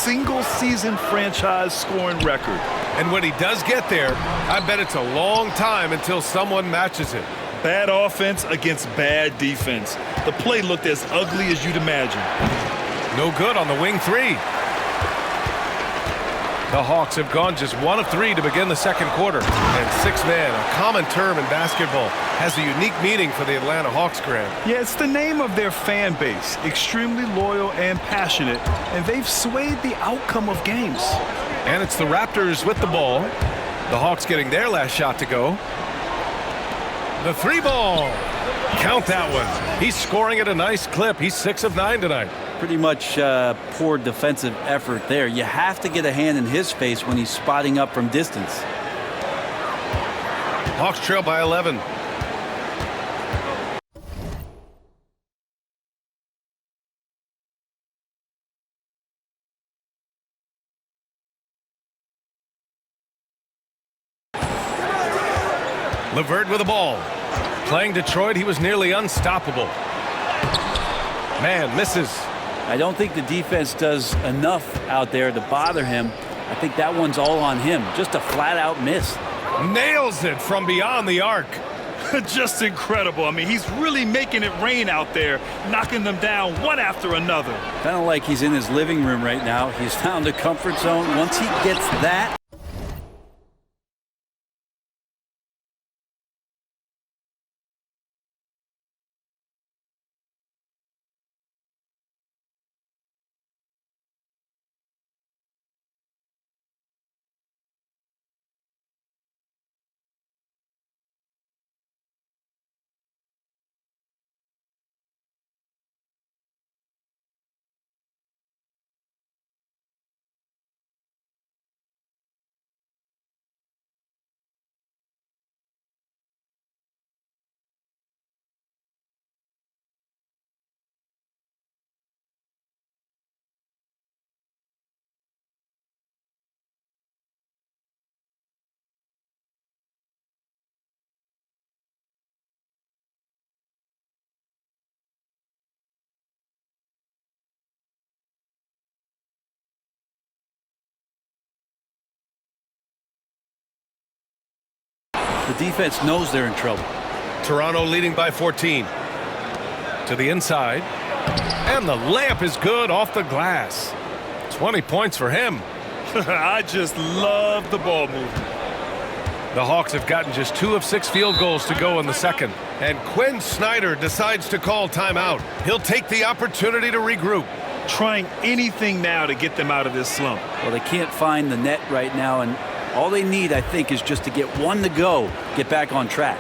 single-season franchise scoring record. And when he does get there, I bet it's a long time until someone matches it. Bad offense against bad defense. The play looked as ugly as you'd imagine. No good on the wing three. The Hawks have gone just 1 of 3 to begin the second quarter. And six-man, a common term in basketball, has a unique meaning for the Atlanta Hawks, Graham. Yeah, it's the name of their fan base. Extremely loyal and passionate, and they've swayed the outcome of games. And it's the Raptors with the ball. The Hawks getting their last shot to go. The three ball. Count that one. He's scoring at a nice clip. He's 6 of 9 tonight. Pretty much poor defensive effort there. You have to get a hand in his face when he's spotting up from distance. Hawks trail by 11. LeVert with the ball. Playing Detroit, he was nearly unstoppable. Man misses. I don't think the defense does enough out there to bother him. I think that one's all on him. Just a flat-out miss. Nails it from beyond the arc. Just incredible. I mean, he's really making it rain out there, knocking them down one after another. Kind of like he's in his living room right now. He's found a comfort zone. Once he gets that, the defense knows they're in trouble. Toronto leading by 14. To the inside. And the layup is good off the glass. 20 points for him. I just love the ball movement. The Hawks have gotten just 2 of 6 field goals to go in the second. And Quinn Snyder decides to call timeout. He'll take the opportunity to regroup. Trying anything now to get them out of this slump. Well, they can't find the net right now, and all they need, I think, is just to get one to go, get back on track.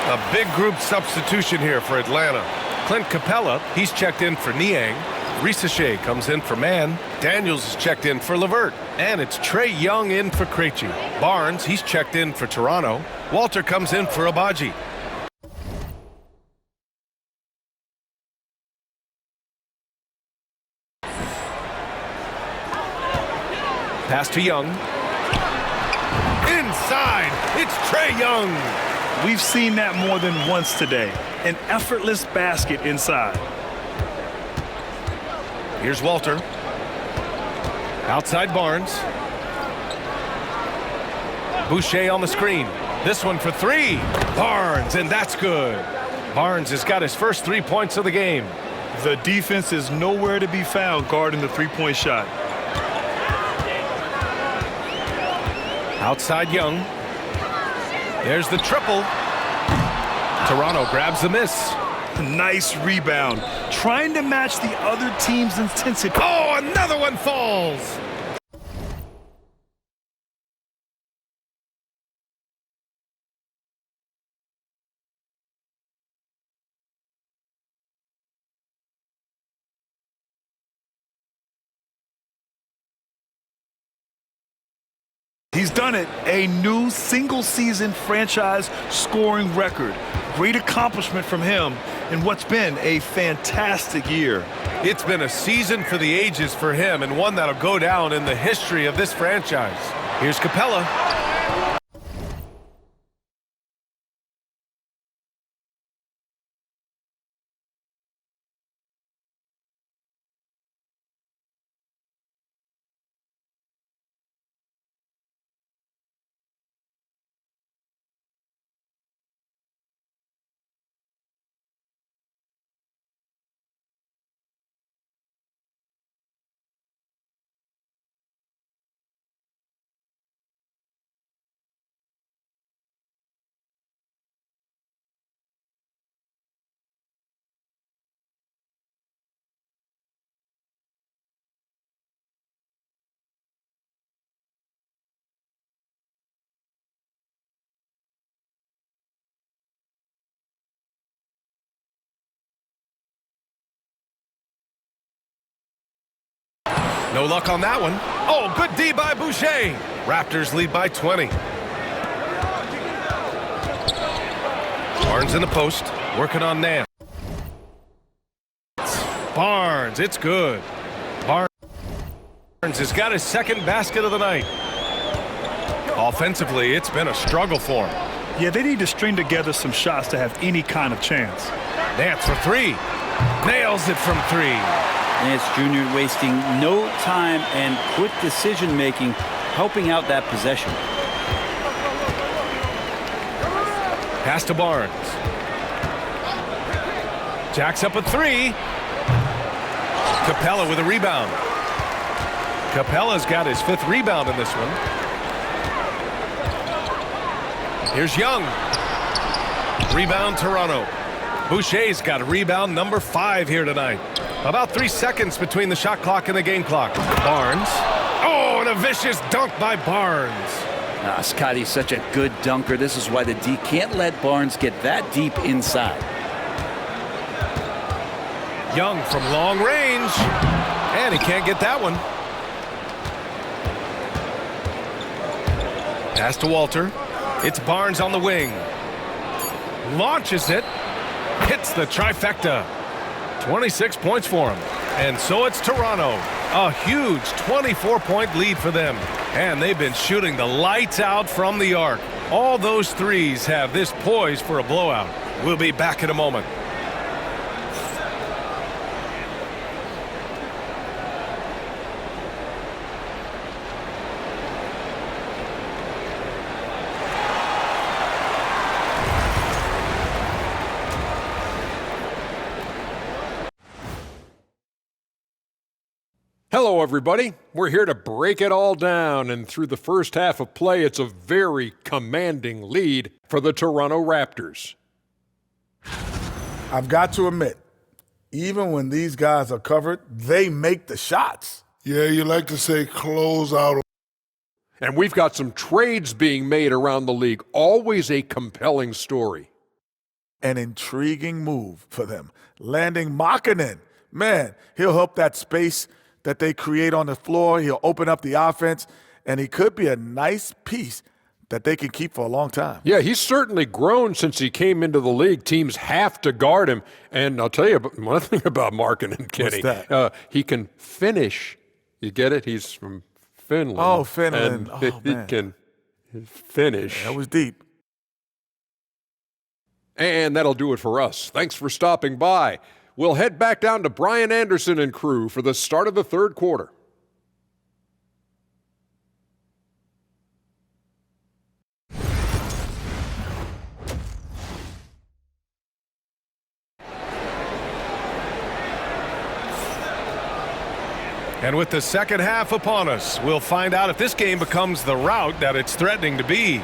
A big group substitution here for Atlanta. Clint Capella, he's checked in for Niang. Risache comes in for Mann. Daniels is checked in for LeVert. And it's Trae Young in for Krejci. Barnes, he's checked in for Toronto. Walter comes in for Abaji. Pass to Young. Inside, it's Trae Young. We've seen that more than once today. An effortless basket inside. Here's Walter. Outside Barnes. Boucher on the screen. This one for 3. Barnes, and that's good. Barnes has got his first 3 points of the game. The defense is nowhere to be found guarding the three-point shot. Outside Young. There's the triple. Toronto grabs the miss. Nice rebound. Trying to match the other team's intensity. Oh, another one falls. He's done it. A new single-season franchise scoring record. Great accomplishment from him in what's been a fantastic year. It's been a season for the ages for him, and one that'll go down in the history of this franchise. Here's Capella. No luck on that one. Oh, good D by Boucher. Raptors lead by 20. Barnes in the post, working on Nance. Barnes, it's good. Barnes has got his second basket of the night. Offensively, it's been a struggle for him. Yeah, they need to string together some shots to have any kind of chance. Nance for three. Nails it from three. Nance Jr. wasting no time and quick decision-making, helping out that possession. Pass to Barnes. Jacks up a three. Capella with a rebound. Capella's got his 5th rebound in this one. Here's Young. Rebound Toronto. Boucher's got a rebound number 5 here tonight. About 3 seconds between the shot clock and the game clock. Barnes. Oh, and a vicious dunk by Barnes. Scotty's such a good dunker. This is why the D can't let Barnes get that deep inside. Young from long range. And he can't get that one. Pass to Walter. It's Barnes on the wing. Launches it. Hits the trifecta. 26 points for him. And so it's Toronto. A huge 24-point lead for them. And they've been shooting the lights out from the arc. All those threes have this poised for a blowout. We'll be back in a moment. Hello, everybody. We're here to break it all down, and through the first half of play, it's a very commanding lead for the Toronto Raptors. I've got to admit, even when these guys are covered, they make the shots. Yeah, you like to say close out. And we've got some trades being made around the league. Always a compelling story. An intriguing move for them. Landing Markkanen. Man, he'll help that space that they create on the floor. He'll open up the offense, and he could be a nice piece that they can keep for a long time. Yeah, he's certainly grown since he came into the league. Teams have to guard him. And I'll tell you one thing about Markkanen, Kenny. What's that? He can finish. You get it? He's from Finland. Oh, Finland. And he can finish. That was deep. And that'll do it for us. Thanks for stopping by. We'll head back down to Brian Anderson and crew for the start of the third quarter. And with the second half upon us, we'll find out if this game becomes the rout that it's threatening to be.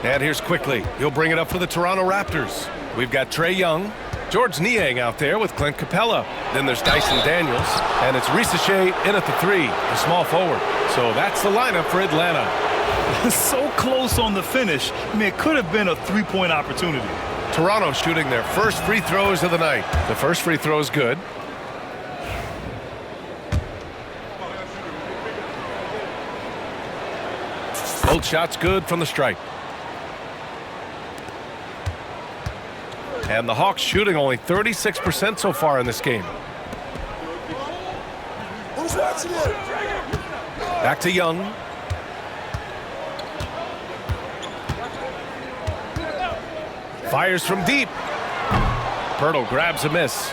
And here's Quickly. He'll bring it up for the Toronto Raptors. We've got Trae Young, George Niang out there with Clint Capella. Then there's Dyson Daniels, and it's Risacher in at the 3, the small forward. So that's the lineup for Atlanta. So close on the finish. I mean, it could have been a three-point opportunity. Toronto shooting their first free throws of the night. The first free throw is good. Both shots good from the stripe. And the Hawks shooting only 36% so far in this game. Who's watching it? Back to Young. Fires from deep. Poeltl grabs a miss.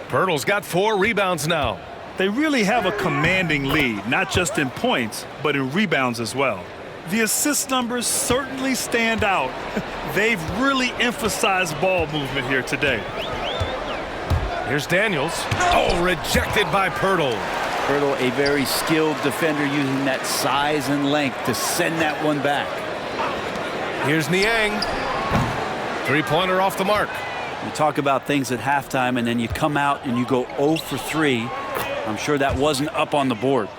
Poeltl's got 4 rebounds now. They really have a commanding lead, not just in points, but in rebounds as well. The assist numbers certainly stand out. They've really emphasized ball movement here today. Here's Daniels. Oh, rejected by Poeltl. Poeltl, a very skilled defender, using that size and length to send that one back. Here's Niang. Three-pointer off the mark. You talk about things at halftime, and then you come out and you go 0 for 3. I'm sure that wasn't up on the board.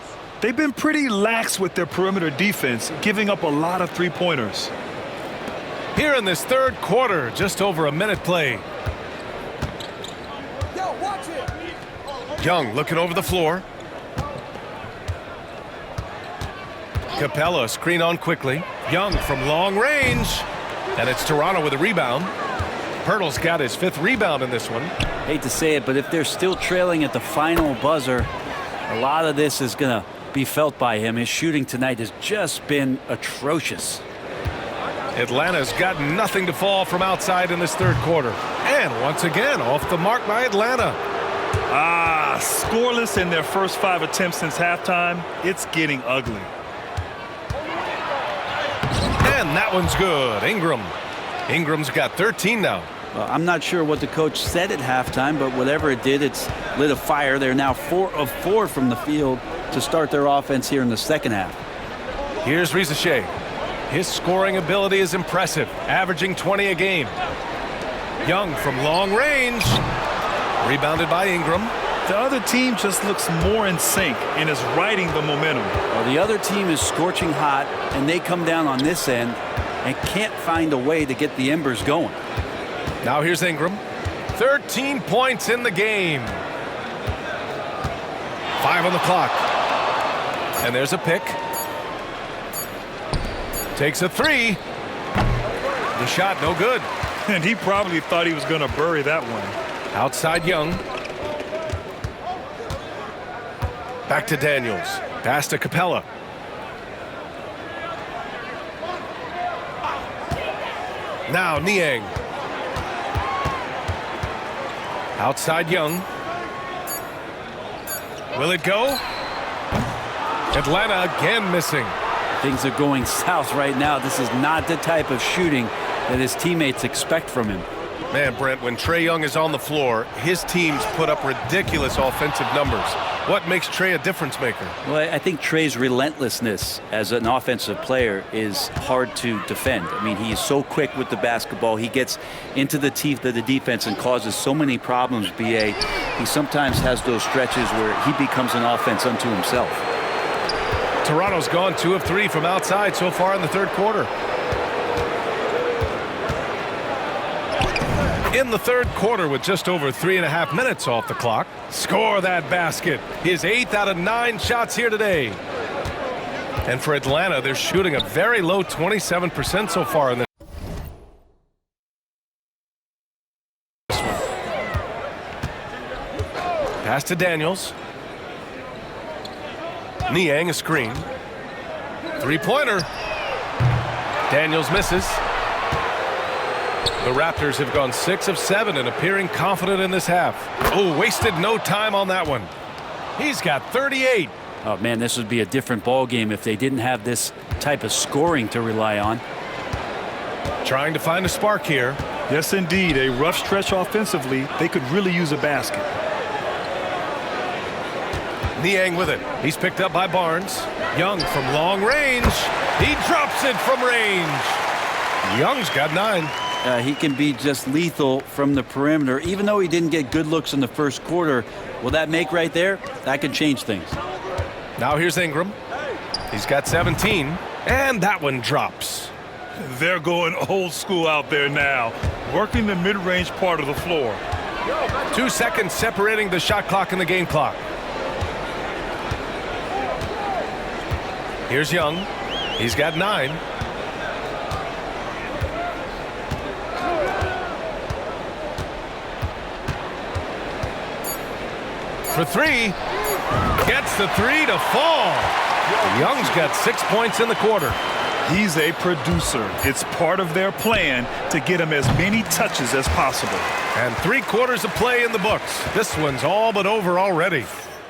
They've been pretty lax with their perimeter defense, giving up a lot of three-pointers. Here in this third quarter, just over a minute played. Young looking over the floor. Capella screen on quickly. Young from long range. And it's Toronto with a rebound. Pirtle's got his 5th rebound in this one. Hate to say it, but if they're still trailing at the final buzzer, a lot of this is going to be felt by him. His shooting tonight has just been atrocious. Atlanta's got nothing to fall from outside in this 3rd quarter. And once again, off the mark by Atlanta. Scoreless in their first 5 attempts since halftime. It's getting ugly. And that one's good. Ingram's got 13 now. Well, I'm not sure what the coach said at halftime, but whatever it did, it's lit a fire. They're now 4 of 4 from the field to start their offense here in the second half. Here's Risacher. His scoring ability is impressive, averaging 20 a game. Young from long range. Rebounded by Ingram. The other team just looks more in sync and is riding the momentum. Well, the other team is scorching hot, and they come down on this end and can't find a way to get the embers going. Now here's Ingram. 13 points in the game. 5 on the clock. And there's a pick. Takes a 3. The shot no good. And he probably thought he was going to bury that one. Outside Young. Back to Daniels. Pass to Capella. Now Niang. Outside Young. Will it go? Atlanta again missing. Things are going south right now. This is not the type of shooting that his teammates expect from him. Man, Brent, when Trae Young is on the floor, his teams put up ridiculous offensive numbers. What makes Trae a difference maker? Well, I think Trae's relentlessness as an offensive player is hard to defend. I mean, he is so quick with the basketball. He gets into the teeth of the defense and causes so many problems, B.A. He sometimes has those stretches where he becomes an offense unto himself. Toronto's gone 2 of 3 from outside so far in the 3rd quarter. In the 3rd quarter, with just over 3.5 minutes off the clock, score that basket. His 8th out of 9 shots here today. And for Atlanta, they're shooting a very low 27% so far in this one. Pass to Daniels. Niang a screen. 3-pointer. Daniels misses. The Raptors have gone 6 of 7 and appearing confident in this half. Oh, wasted no time on that one. He's got 38. Oh, man, this would be a different ball game if they didn't have this type of scoring to rely on. Trying to find a spark here. Yes, indeed. A rough stretch offensively. They could really use a basket. Niang with it. He's picked up by Barnes. Young from long range. He drops it from range. Young's got 9. He can be just lethal from the perimeter. Even though he didn't get good looks in the 1st quarter, will that make right there? That could change things. Now here's Ingram. He's got 17. And that one drops. They're going old school out there now, working the mid-range part of the floor. 2 seconds separating the shot clock and the game clock. Here's Young. He's got 9. For 3. Gets the 3 to fall. Young's got 6 points in the quarter. He's a producer. It's part of their plan to get him as many touches as possible. And 3 quarters of play in the books. This one's all but over already.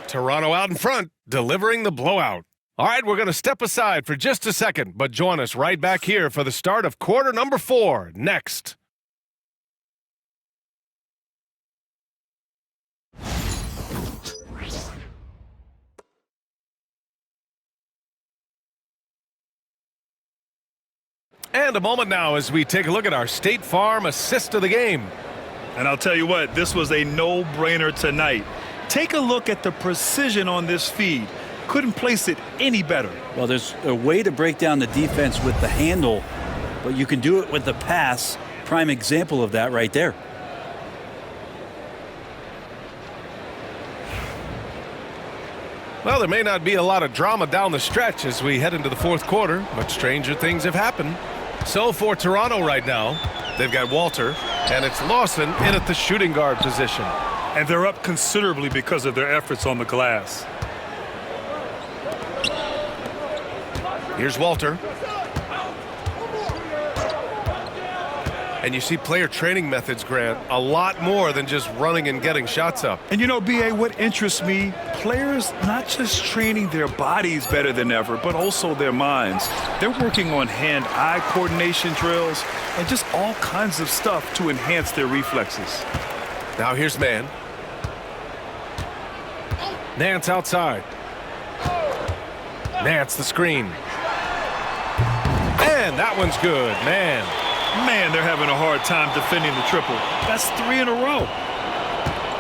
Toronto out in front, delivering the blowout. All right, we're going to step aside for just a second, but join us right back here for the start of quarter number 4 next. And a moment now as we take a look at our State Farm assist of the game. And I'll tell you what, this was a no-brainer tonight. Take a look at the precision on this feed. Couldn't place it any better. Well, there's a way to break down the defense with the handle, but you can do it with the pass. Prime example of that right there. Well, there may not be a lot of drama down the stretch as we head into the fourth quarter, but stranger things have happened. So for Toronto right now, they've got Walter, and it's Lawson in at the shooting guard position. And they're up considerably because of their efforts on the glass. Here's Walter. And you see player training methods, Grant, a lot more than just running and getting shots up. And you know, B.A., what interests me, players not just training their bodies better than ever, but also their minds. They're working on hand-eye coordination drills and just all kinds of stuff to enhance their reflexes. Now here's Mann. Nance outside. Nance the screen. And that one's good, man. Man, they're having a hard time defending the triple. That's 3 in a row.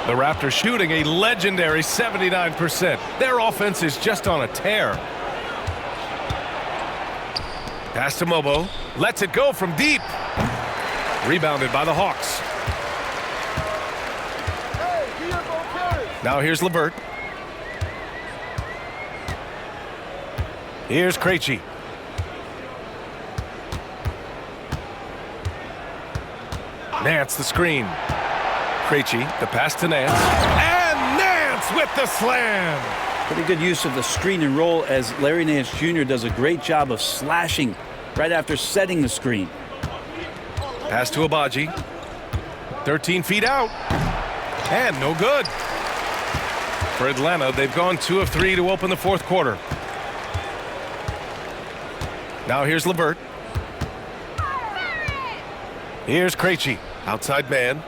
The Raptors shooting a legendary 79%. Their offense is just on a tear. Pass to Mobo. Lets it go from deep. Rebounded by the Hawks. Now here's LeVert. Here's Krejci. Nance the screen. Krejci, the pass to Nance. And Nance with the slam. Pretty good use of the screen and roll as Larry Nance Jr. does a great job of slashing right after setting the screen. Pass to Abaji. 13 feet out. And no good. For Atlanta, they've gone 2 of 3 to open the fourth quarter. Now here's LeVert. Here's Krejci. Outside man.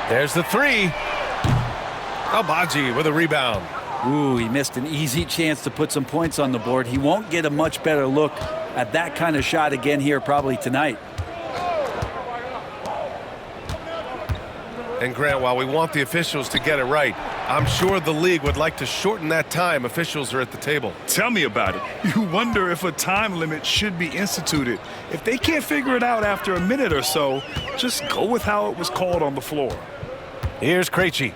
There's the 3. Abaji with a rebound. Ooh, he missed an easy chance to put some points on the board. He won't get a much better look at that kind of shot again here probably tonight. And Grant, while we want the officials to get it right, I'm sure the league would like to shorten that time officials are at the table. Tell me about it. You wonder if a time limit should be instituted. If they can't figure it out after a minute or so, just go with how it was called on the floor. Here's Krejci.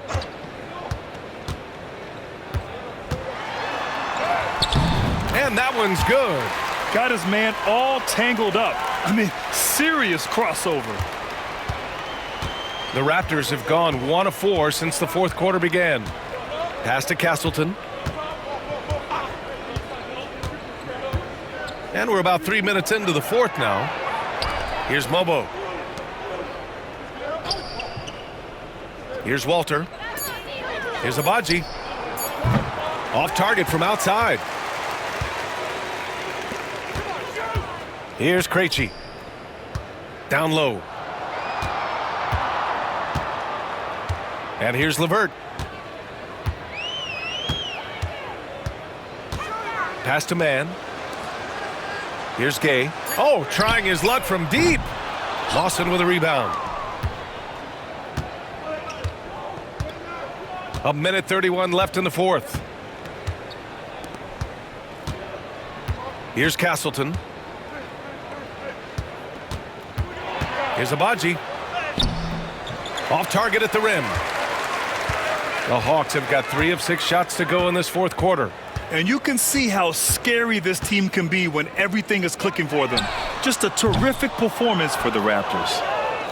And that one's good. Got his man all tangled up. I mean, serious crossover. The Raptors have gone 1 of 4 since the fourth quarter began. Pass to Castleton. And we're about 3 minutes into the fourth now. Here's Mobo. Here's Walter. Here's Abaji. Off target from outside. Here's Krejci. Down low. And here's LeVert. Pass to Mann. Here's Gay. Oh, trying his luck from deep. Lawson with a rebound. 1:31 left in the fourth. Here's Castleton. Here's Abaji. Off target at the rim. The Hawks have got 3 of 6 shots to go in this fourth quarter. And you can see how scary this team can be when everything is clicking for them. Just a terrific performance for the Raptors.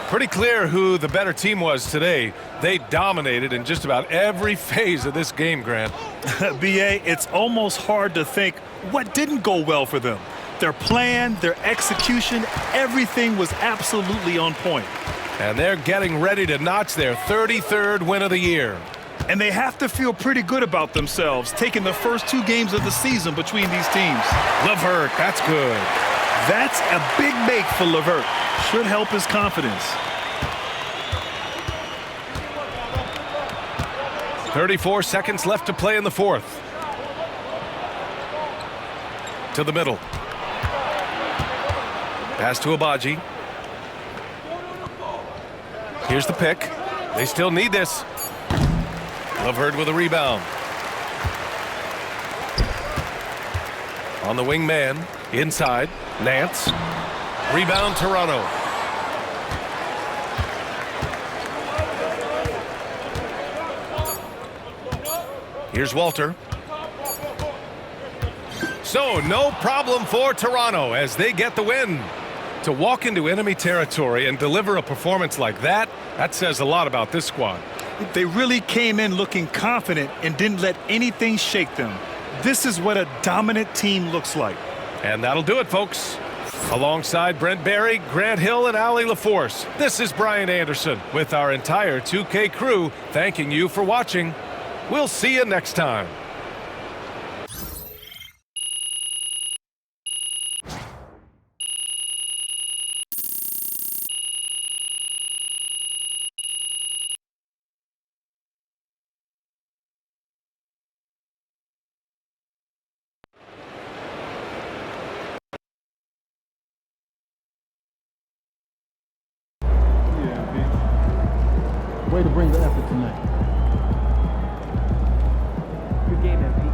Pretty clear who the better team was today. They dominated in just about every phase of this game, Grant. B.A., it's almost hard to think what didn't go well for them. Their plan, their execution, everything was absolutely on point. And they're getting ready to notch their 33rd win of the year. And they have to feel pretty good about themselves, taking the first 2 games of the season between these teams. LeVert, that's good. That's a big make for LeVert. Should help his confidence. 34 seconds left to play in the fourth. To the middle. Pass to Abaji. Here's the pick. They still need this. LeVert with a rebound. On the wing man. Inside. Nance. Rebound Toronto. Here's Walter. So, no problem for Toronto as they get the win. To walk into enemy territory and deliver a performance like that, that says a lot about this squad. They really came in looking confident and didn't let anything shake them. This is what a dominant team looks like. And that'll do it, folks. Alongside Brent Barry, Grant Hill, and Ali LaForce, this is Brian Anderson with our entire 2K crew thanking you for watching. We'll see you next time. Way to bring the effort tonight. Good game, MP.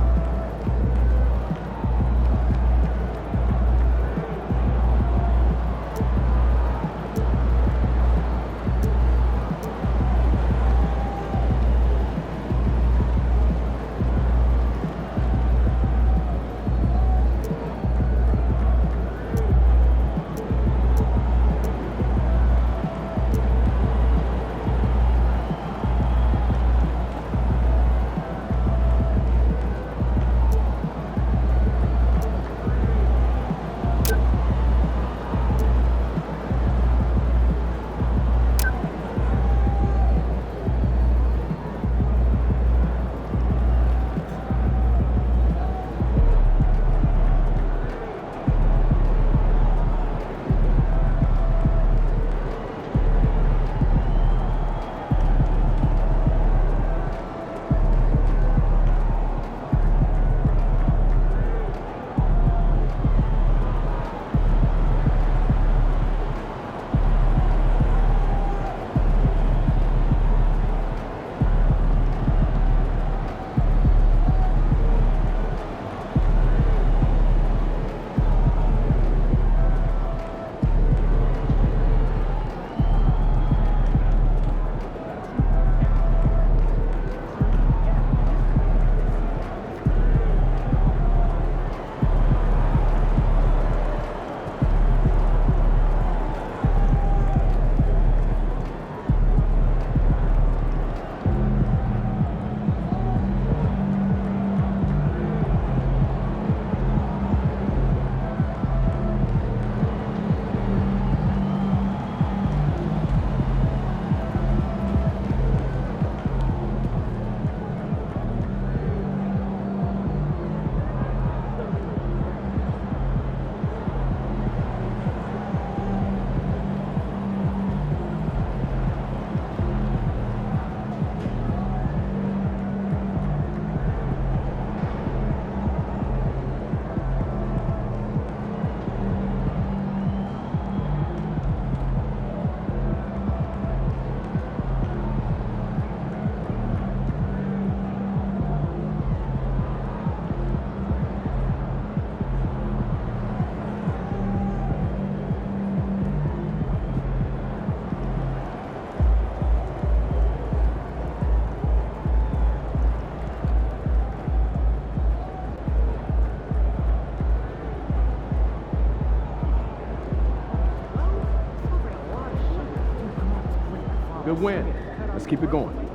Good win. Let's keep it going.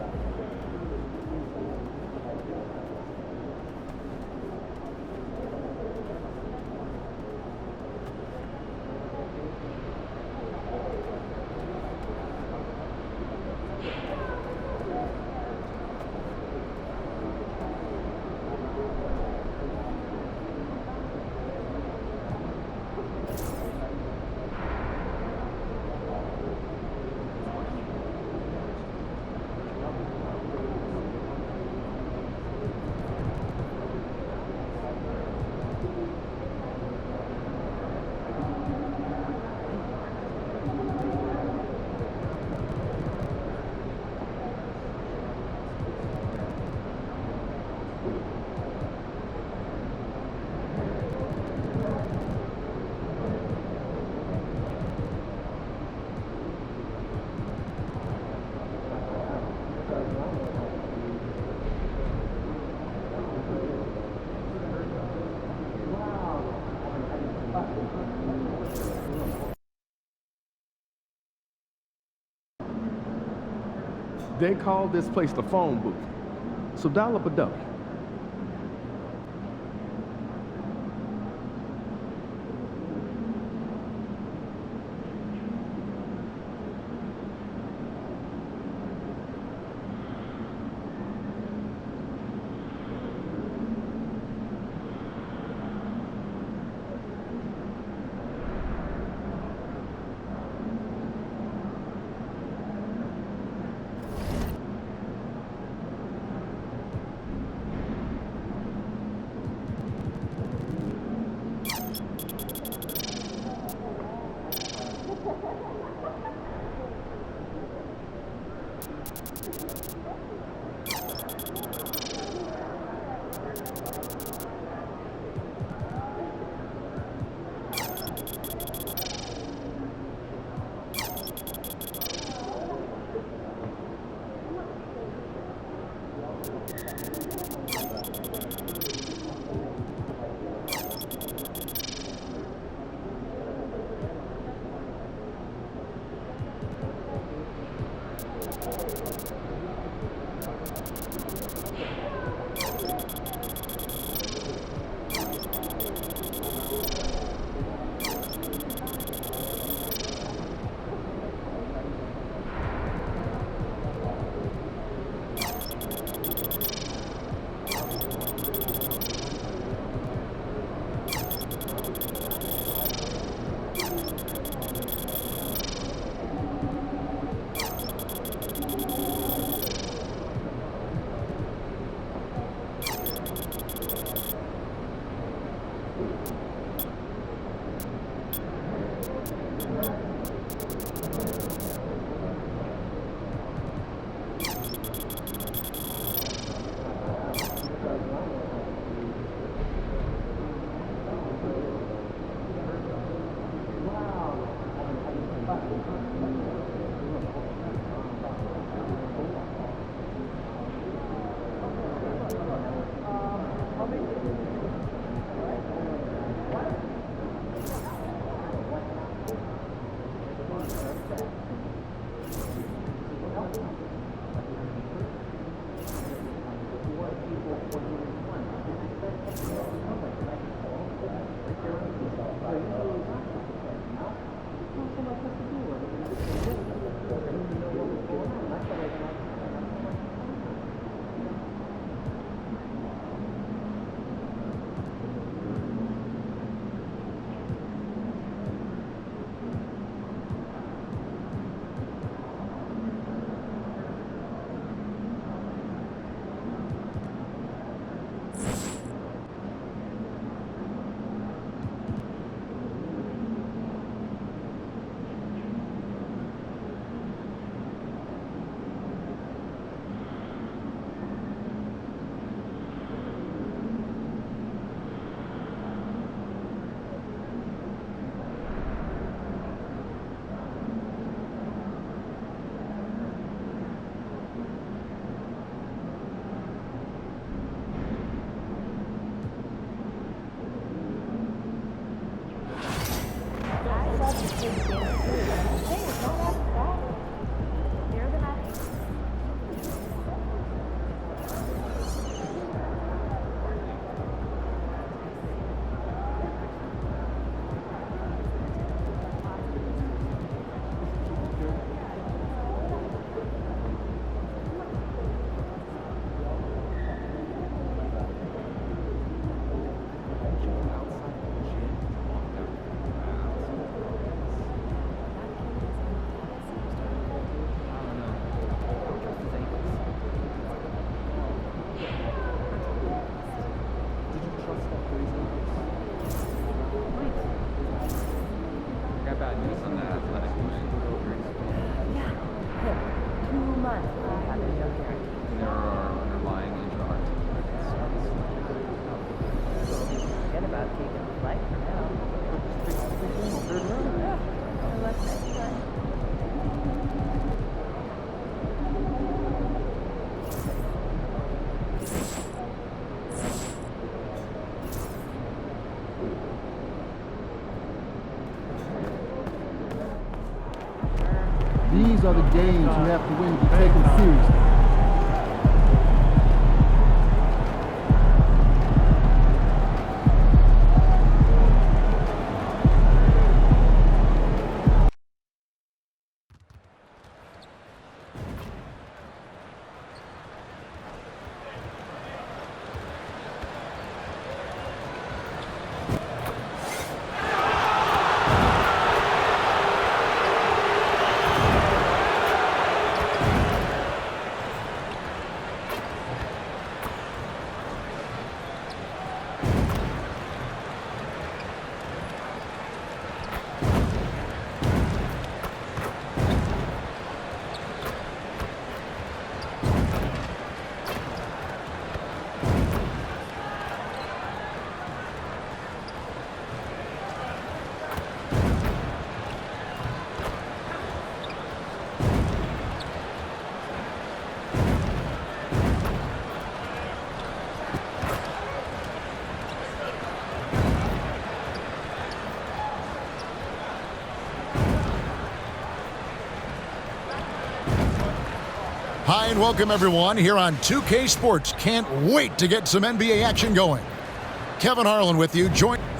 They call this place the phone booth. So dial up a duck. These are the games you have to win to be taken seriously. Hi and welcome everyone here on 2K Sports. Can't wait to get some NBA action going. Kevin Harlan with you.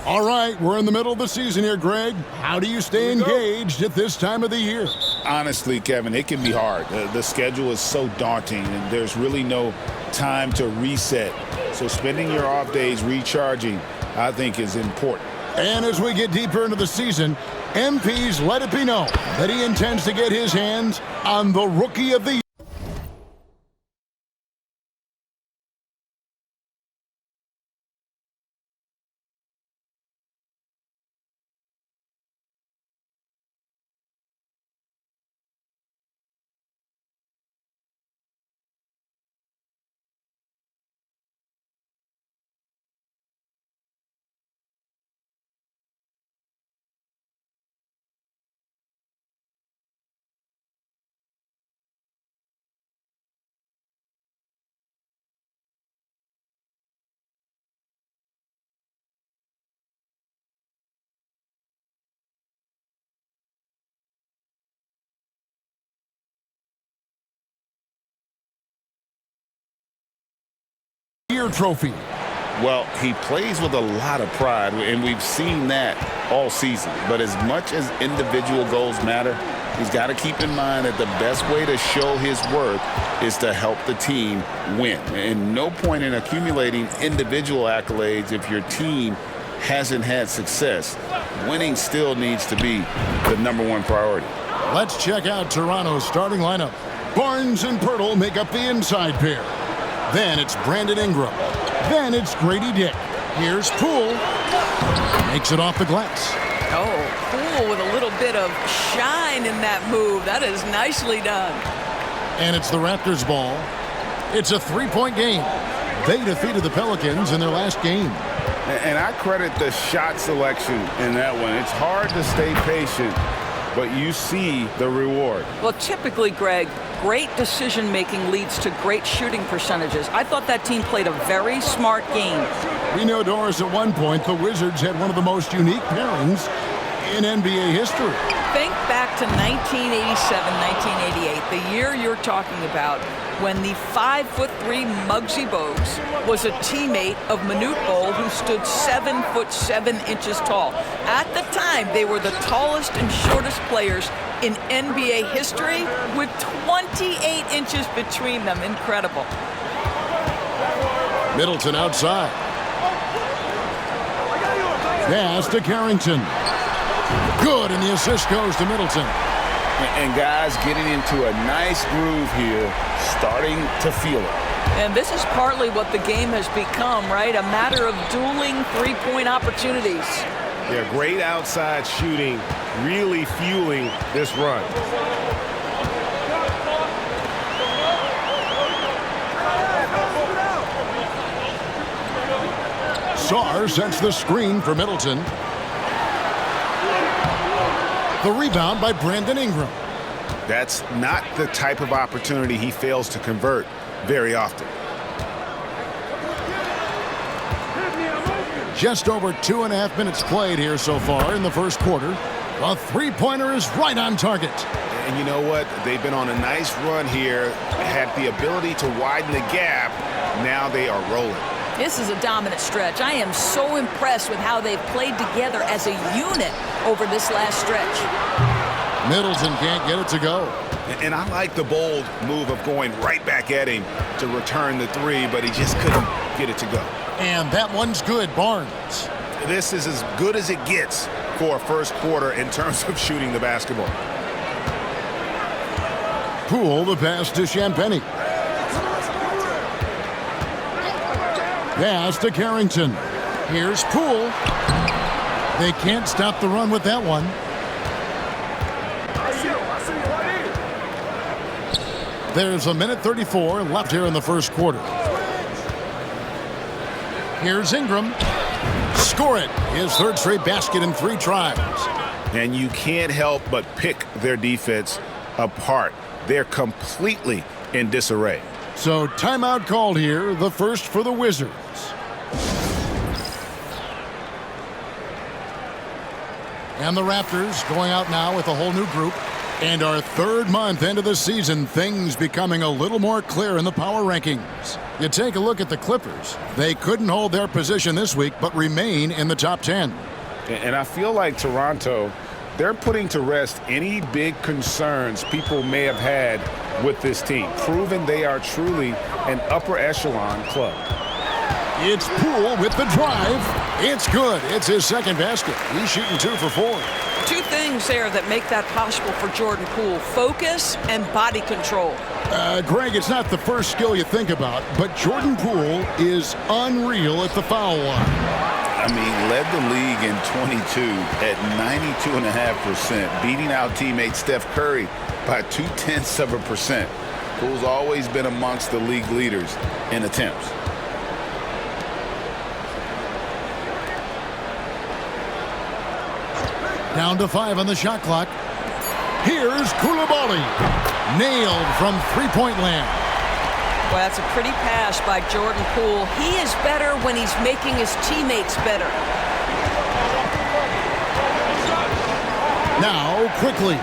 All right, we're in the middle of the season here, Greg. How do you stay engaged at this time of the year? Honestly, Kevin, it can be hard. The schedule is so daunting and there's really no time to reset. So spending your off days recharging, I think, is important. And as we get deeper into the season, MP's let it be known that he intends to get his hands on the Rookie of the Year. Trophy. Well, he plays with a lot of pride, and we've seen that all season. But as much as individual goals matter, he's got to keep in mind that the best way to show his worth is to help the team win. And no point in accumulating individual accolades if your team hasn't had success. Winning still needs to be the #1 priority. Let's check out Toronto's starting lineup. Barnes and Pirtle make up the inside pair. Then it's Brandon Ingram. Then it's Grady Dick. Here's Poole. Makes it off the glass. Oh, Poole with a little bit of shine in that move. That is nicely done. And it's the Raptors' ball. It's a three-point game. They defeated the Pelicans in their last game. And I credit the shot selection in that one. It's hard to stay patient, but you see the reward. Well, typically, Greg, great decision-making leads to great shooting percentages. I thought that team played a very smart game. We know, Doris, at one point, the Wizards had one of the most unique pairings in NBA history. Think back to 1987, 1988, the year you're talking about, when the 5'3" Muggsy Bogues was a teammate of Manute Bol, who stood 7'7" tall. At the time, they were the tallest and shortest players in NBA history, with 28 inches between them. Incredible. Middleton outside. Pass to Carrington. Good, and the assist goes to Middleton. And guys getting into a nice groove here, starting to feel it. And this is partly what the game has become, right? A matter of dueling three-point opportunities. Yeah, great outside shooting, really fueling this run. Sarr sets the screen for Middleton. The rebound by Brandon Ingram. That's not the type of opportunity he fails to convert very often. Just over 2.5 minutes played here so far in the first quarter. A three-pointer is right on target. And you know what? They've been on a nice run here, had the ability to widen the gap. Now they are rolling. This is a dominant stretch. I am so impressed with how they've played together as a unit over this last stretch. Middleton can't get it to go. And I like the bold move of going right back at him to return the three, but he just couldn't get it to go. And that one's good, Barnes. This is as good as it gets for a first quarter in terms of shooting the basketball. Poole, the pass to Champagnie. Pass to Carrington. Here's Poole. They can't stop the run with that one. There's a minute 34 left here in the first quarter. Here's Ingram. Score it. His third straight basket in 3 tries. And you can't help but pick their defense apart. They're completely in disarray. So timeout called here, the first for the Wizards. And the Raptors going out now with a whole new group. And our third month into the season, things becoming a little more clear in the power rankings. You take a look at the Clippers. They couldn't hold their position this week, but remain in the top 10. And I feel like Toronto, they're putting to rest any big concerns people may have had with this team, proving they are truly an upper echelon club. It's Poole with the drive. It's good. It's his second basket. He's shooting 2 for 4. 2 things there that make that possible for Jordan Poole: focus and body control. Greg, it's not the first skill you think about, but Jordan Poole is unreal at the foul line. I mean, led the league in 22 at 92.5%, beating out teammate Steph Curry by 0.2%. Poole's always been amongst the league leaders in attempts. Down to 5 on the shot clock. Here's Coulibaly. Nailed from three-point land. Well, that's a pretty pass by Jordan Poole. He is better when he's making his teammates better. Now, quickly.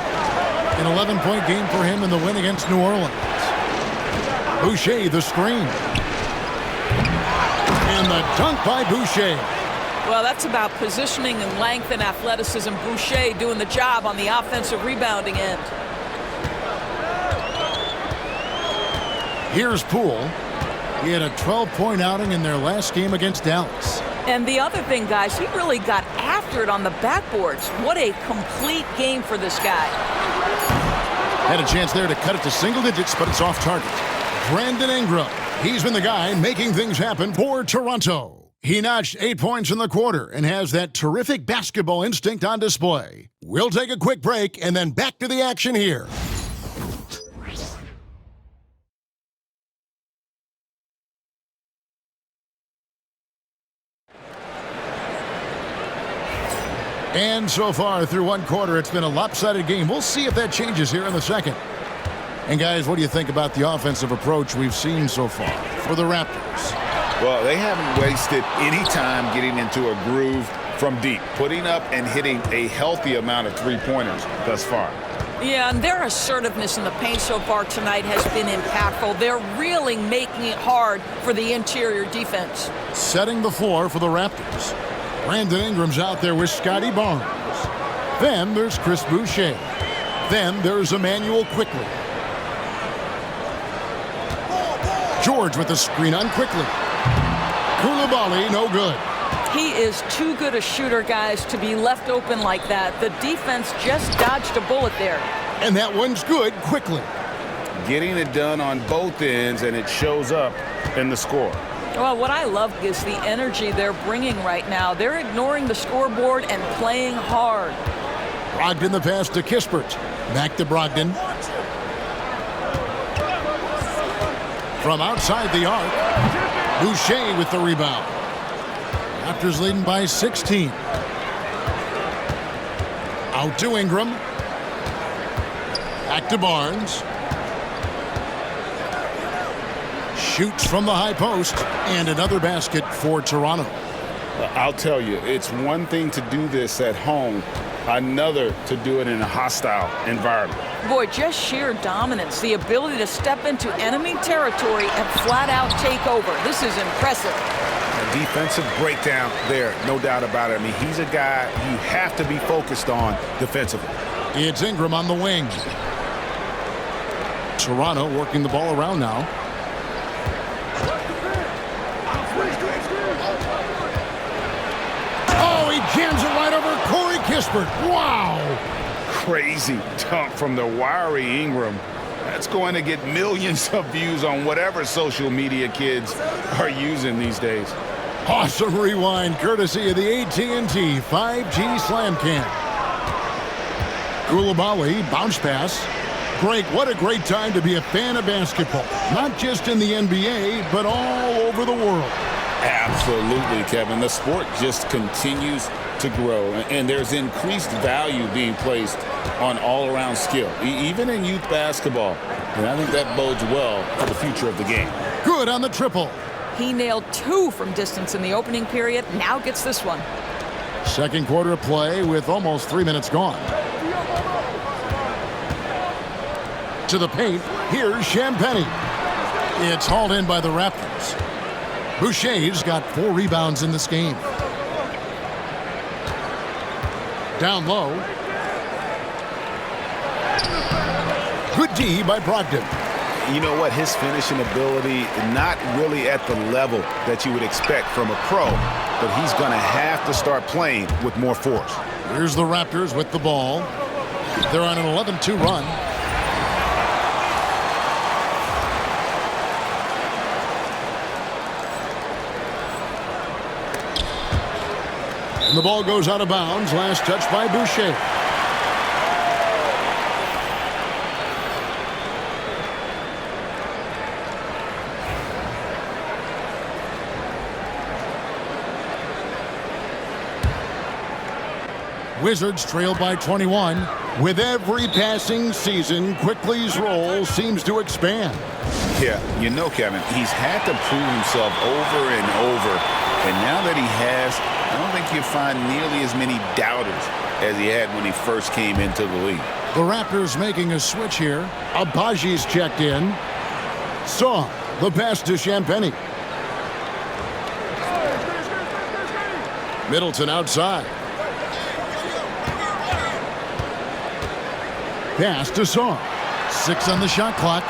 An 11-point game for him in the win against New Orleans. Boucher, the screen. And the dunk by Boucher. Well, that's about positioning and length and athleticism. Boucher doing the job on the offensive rebounding end. Here's Poole. He had a 12-point outing in their last game against Dallas. And the other thing, guys, he really got after it on the backboards. What a complete game for this guy. Had a chance there to cut it to single digits, but it's off target. Brandon Ingram. He's been the guy making things happen for Toronto. He notched 8 points in the quarter and has that terrific basketball instinct on display. We'll take a quick break and then back to the action here. And so far through one quarter, it's been a lopsided game. We'll see if that changes here in the second. And guys, what do you think about the offensive approach we've seen so far for the Raptors? Well, they haven't wasted any time getting into a groove from deep, putting up and hitting a healthy amount of three-pointers thus far. Yeah, and their assertiveness in the paint so far tonight has been impactful. They're really making it hard for the interior defense. Setting the floor for the Raptors. Brandon Ingram's out there with Scotty Barnes. Then there's Chris Boucher. Then there's Emmanuel Quickley. George with the screen on Quickley. Coulibaly, no good. He is too good a shooter, guys, to be left open like that. The defense just dodged a bullet there. And that one's good, Quickley. Getting it done on both ends, and it shows up in the score. Well, what I love is the energy they're bringing right now. They're ignoring the scoreboard and playing hard. Brogdon the pass to Kispert. Back to Brogdon. From outside the arc. Boucher with the rebound. Raptors leading by 16. Out to Ingram. Back to Barnes. Shoots from the high post. And another basket for Toronto. I'll tell you, it's one thing to do this at home, another to do it in a hostile environment. Boy, just sheer dominance, the ability to step into enemy territory and flat out take over. This is impressive. A defensive breakdown there, no doubt about it. I mean, he's a guy you have to be focused on defensively. It's Ingram on the wing. Toronto working the ball around now. Oh, he jams it right over Corey Kispert. Wow! Crazy dunk from the wiry Ingram. That's going to get millions of views on whatever social media kids are using these days. Awesome rewind courtesy of the AT&T 5G Slam Cam. Koulibaly, bounce pass. Greg, what a great time to be a fan of basketball. Not just in the NBA, but all over the world. Absolutely, Kevin. The sport just continues to grow, and there's increased value being placed on all-around skill, even in youth basketball. And I think that bodes well for the future of the game. Good on the triple. He nailed 2 from distance in the opening period. Now gets this one. Second quarter of play with almost 3 minutes gone. To the paint, here's Champagnie. It's hauled in by the Raptors. Boucher's got 4 rebounds in this game. Down low. Good D by Brogdon. You know what? His finishing ability, not really at the level that you would expect from a pro, but he's going to have to start playing with more force. Here's the Raptors with the ball. They're on an 11-2 run. And the ball goes out of bounds. Last touch by Boucher. Wizards trail by 21. With every passing season, Quickly's role seems to expand. Yeah, you know, Kevin, he's had to prove himself over and over. And now that he has, I don't think you'll find nearly as many doubters as he had when he first came into the league. The Raptors making a switch here. Abaji's checked in. Saw the pass to Champagnie. Middleton outside. Pass to Saw. 6 on the shot clock.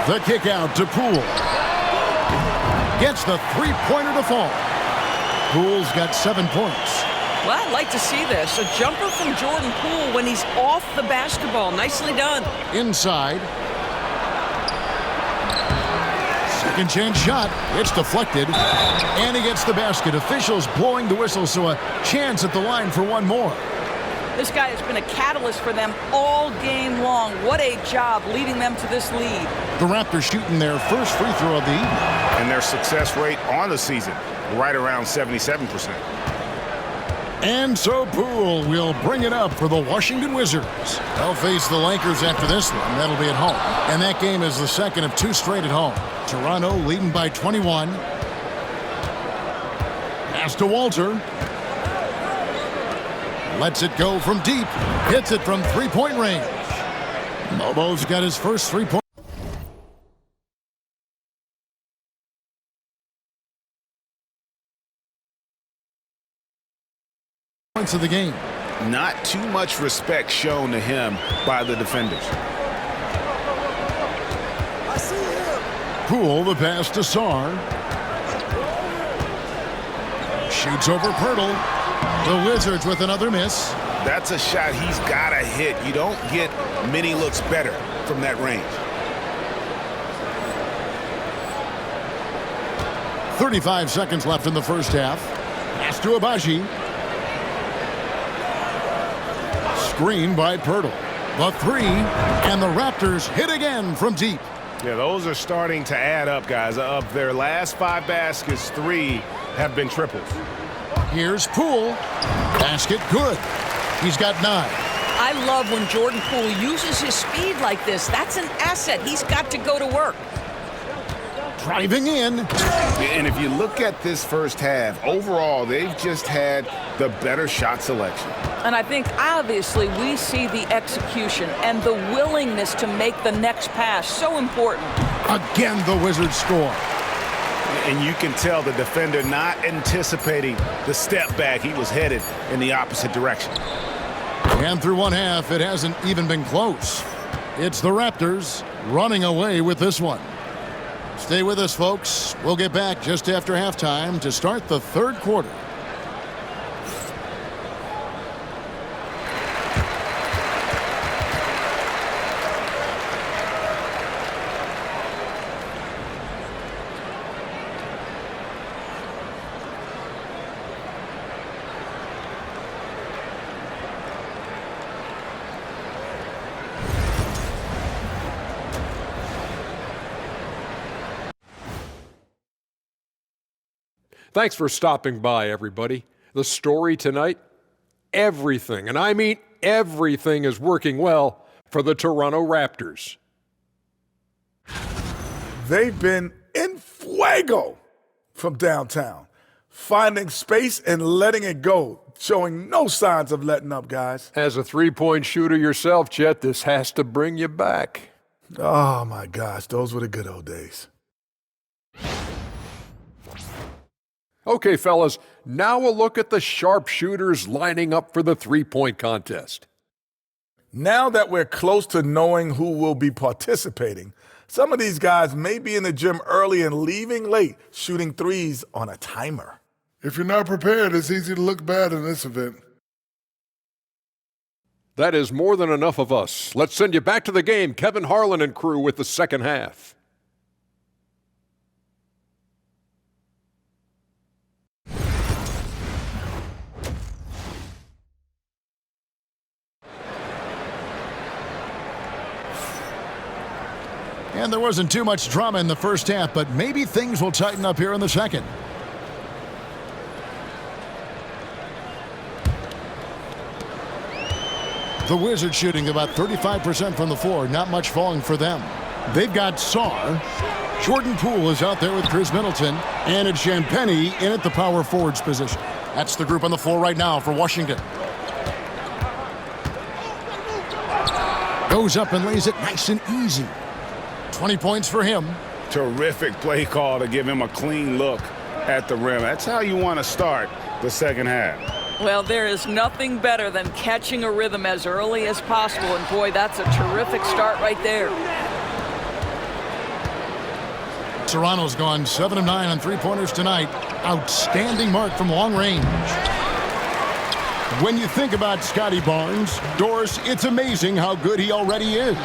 The kick out to Poole. Gets the three-pointer to fall. Poole's got 7 points. Well, I'd like to see this. A jumper from Jordan Poole when he's off the basketball. Nicely done. Inside. Second chance shot. It's deflected. And he gets the basket. Officials blowing the whistle, so a chance at the line for one more. This guy has been a catalyst for them all game long. What a job leading them to this lead. The Raptors shooting their first free throw of the evening. And their success rate on the season, right around 77%. And so Poole will bring it up for the Washington Wizards. They'll face the Lakers after this one. That'll be at home. And that game is the second of 2 straight at home. Toronto leading by 21. Pass to Walter. Lets it go from deep. Hits it from three-point range. Mobo's got his first 3-point. Points of the game. Not too much respect shown to him by the defenders. I see him. Poole, the pass to Sarr. Shoots over Pirtle. The Wizards with another miss. That's a shot he's got to hit. You don't get many looks better from that range. 35 seconds left in the first half. Pass to Abaji. Screen by Pirtle. The 3, and the Raptors hit again from deep. Yeah, those are starting to add up, guys. Of their last 5 baskets, 3 have been triples. Here's Poole. Basket good. He's got 9. I love when Jordan Poole uses his speed like this. That's an asset. He's got to go to work. driving in. And if you look at this first half, overall, they've just had the better shot selection. And I think obviously we see the execution and the willingness to make the next pass so important. Again, the Wizards score. And you can tell the defender not anticipating the step back. He was headed in the opposite direction. And through one half, it hasn't even been close. It's the Raptors running away with this one. Stay with us, folks. We'll get back just after halftime to start the third quarter. Thanks for stopping by, everybody. The story tonight, everything, and I mean everything, is working well for the Toronto Raptors. They've been in fuego from downtown, finding space and letting it go, showing no signs of letting up, guys. As a three-point shooter yourself, Chet, this has to bring you back. Oh, my gosh, those were the good old days. Okay, fellas, now a look at the sharpshooters lining up for the three-point contest. Now that we're close to knowing who will be participating, some of these guys may be in the gym early and leaving late, shooting threes on a timer. If you're not prepared, it's easy to look bad in this event. That is more than enough of us. Let's send you back to the game, Kevin Harlan and crew, with the second half. And there wasn't too much drama in the first half, but maybe things will tighten up here in the second. The Wizards shooting about 35% from the floor, not much falling for them. They've got Sarr. Jordan Poole is out there with Chris Middleton, and it's Champagnie in at the power forwards position. That's the group on the floor right now for Washington. Goes up and lays it nice and easy. 20 points for him. Terrific play call to give him a clean look at the rim. That's how you want to start the second half. Well, there is nothing better than catching a rhythm as early as possible, and boy, that's a terrific start right there. Toronto's gone 7 of 9 on three-pointers tonight. Outstanding mark from long range. When you think about Scotty Barnes, Doris, it's amazing how good he already is.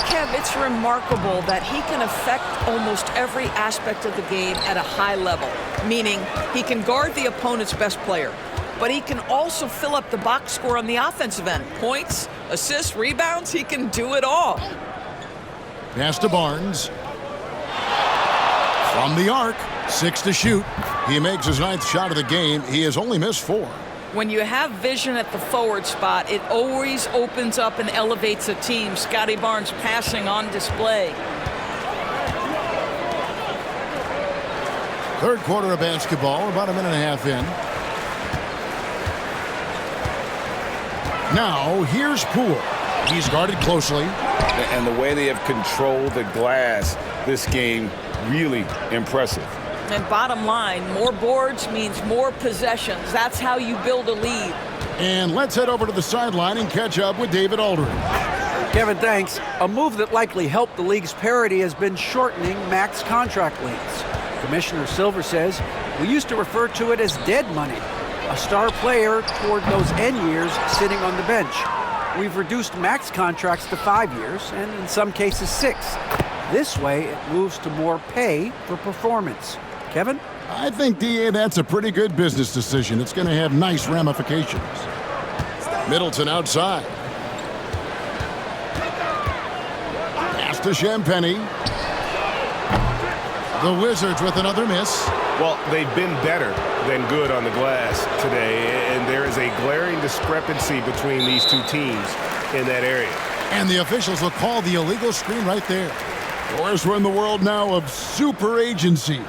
Kev, it's remarkable that he can affect almost every aspect of the game at a high level, meaning he can guard the opponent's best player, but he can also fill up the box score on the offensive end. Points, assists, rebounds, he can do it all. Pass to Barnes. From the arc, 6 to shoot. He makes his 9th shot of the game. He has only missed 4. When you have vision at the forward spot, it always opens up and elevates a team. Scotty Barnes passing on display. Third quarter of basketball, about a minute and a half in. Now, here's Poole. He's guarded closely. And the way they have controlled the glass this game, really impressive. And bottom line, more boards means more possessions. That's how you build a lead. And let's head over to the sideline and catch up with David Aldridge. Kevin, thanks. A move that likely helped the league's parity has been shortening max contract lengths. Commissioner Silver says we used to refer to it as dead money, a star player toward those end years sitting on the bench. We've reduced max contracts to 5 years, and in some cases 6. This way, it moves to more pay for performance. Kevin? I think, D.A., that's a pretty good business decision. It's going to have nice ramifications. Middleton outside. Pass to Champagnie. The Wizards with another miss. Well, they've been better than good on the glass today, and there is a glaring discrepancy between these two teams in that area. And the officials will call the illegal screen right there. Of course, we're in the world now of super agencies,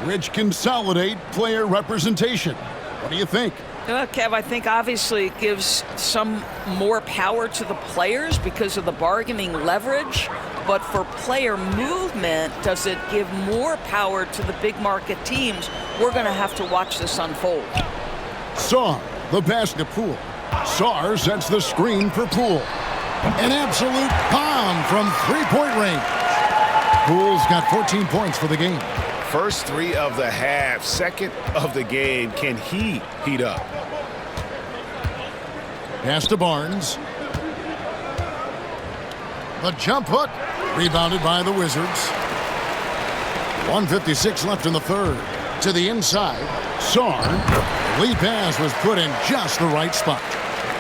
which consolidate player representation. What do you think? Kev, I think obviously it gives some more power to the players because of the bargaining leverage. But for player movement, does it give more power to the big market teams? We're going to have to watch this unfold. Sarr, the pass to Poole. Sarr sets the screen for Poole. An absolute bomb from three-point range. Poole's got 14 points for the game. First three of the half, second of the game. Can he heat up? Pass to Barnes. The jump hook, rebounded by the Wizards. 1:56 left in the third. To the inside, Sarr. The lead pass was put in just the right spot.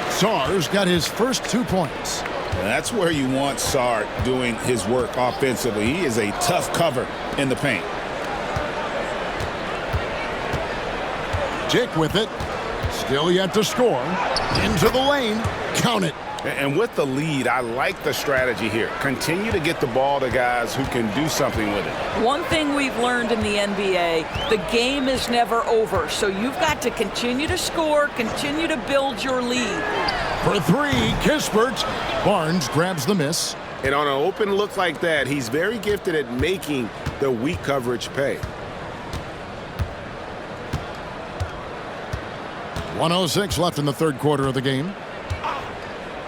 Sarr's got his first 2 points. That's where you want Sarr doing his work offensively. He is a tough cover in the paint. Dick with it. Still yet to score. Into the lane. Count it. And with the lead, I like the strategy here. Continue to get the ball to guys who can do something with it. One thing we've learned in the NBA, the game is never over. So you've got to continue to score, continue to build your lead. For three, Kispert. Barnes grabs the miss. And on an open look like that, he's very gifted at making the weak coverage pay. 1:06 left in the third quarter of the game.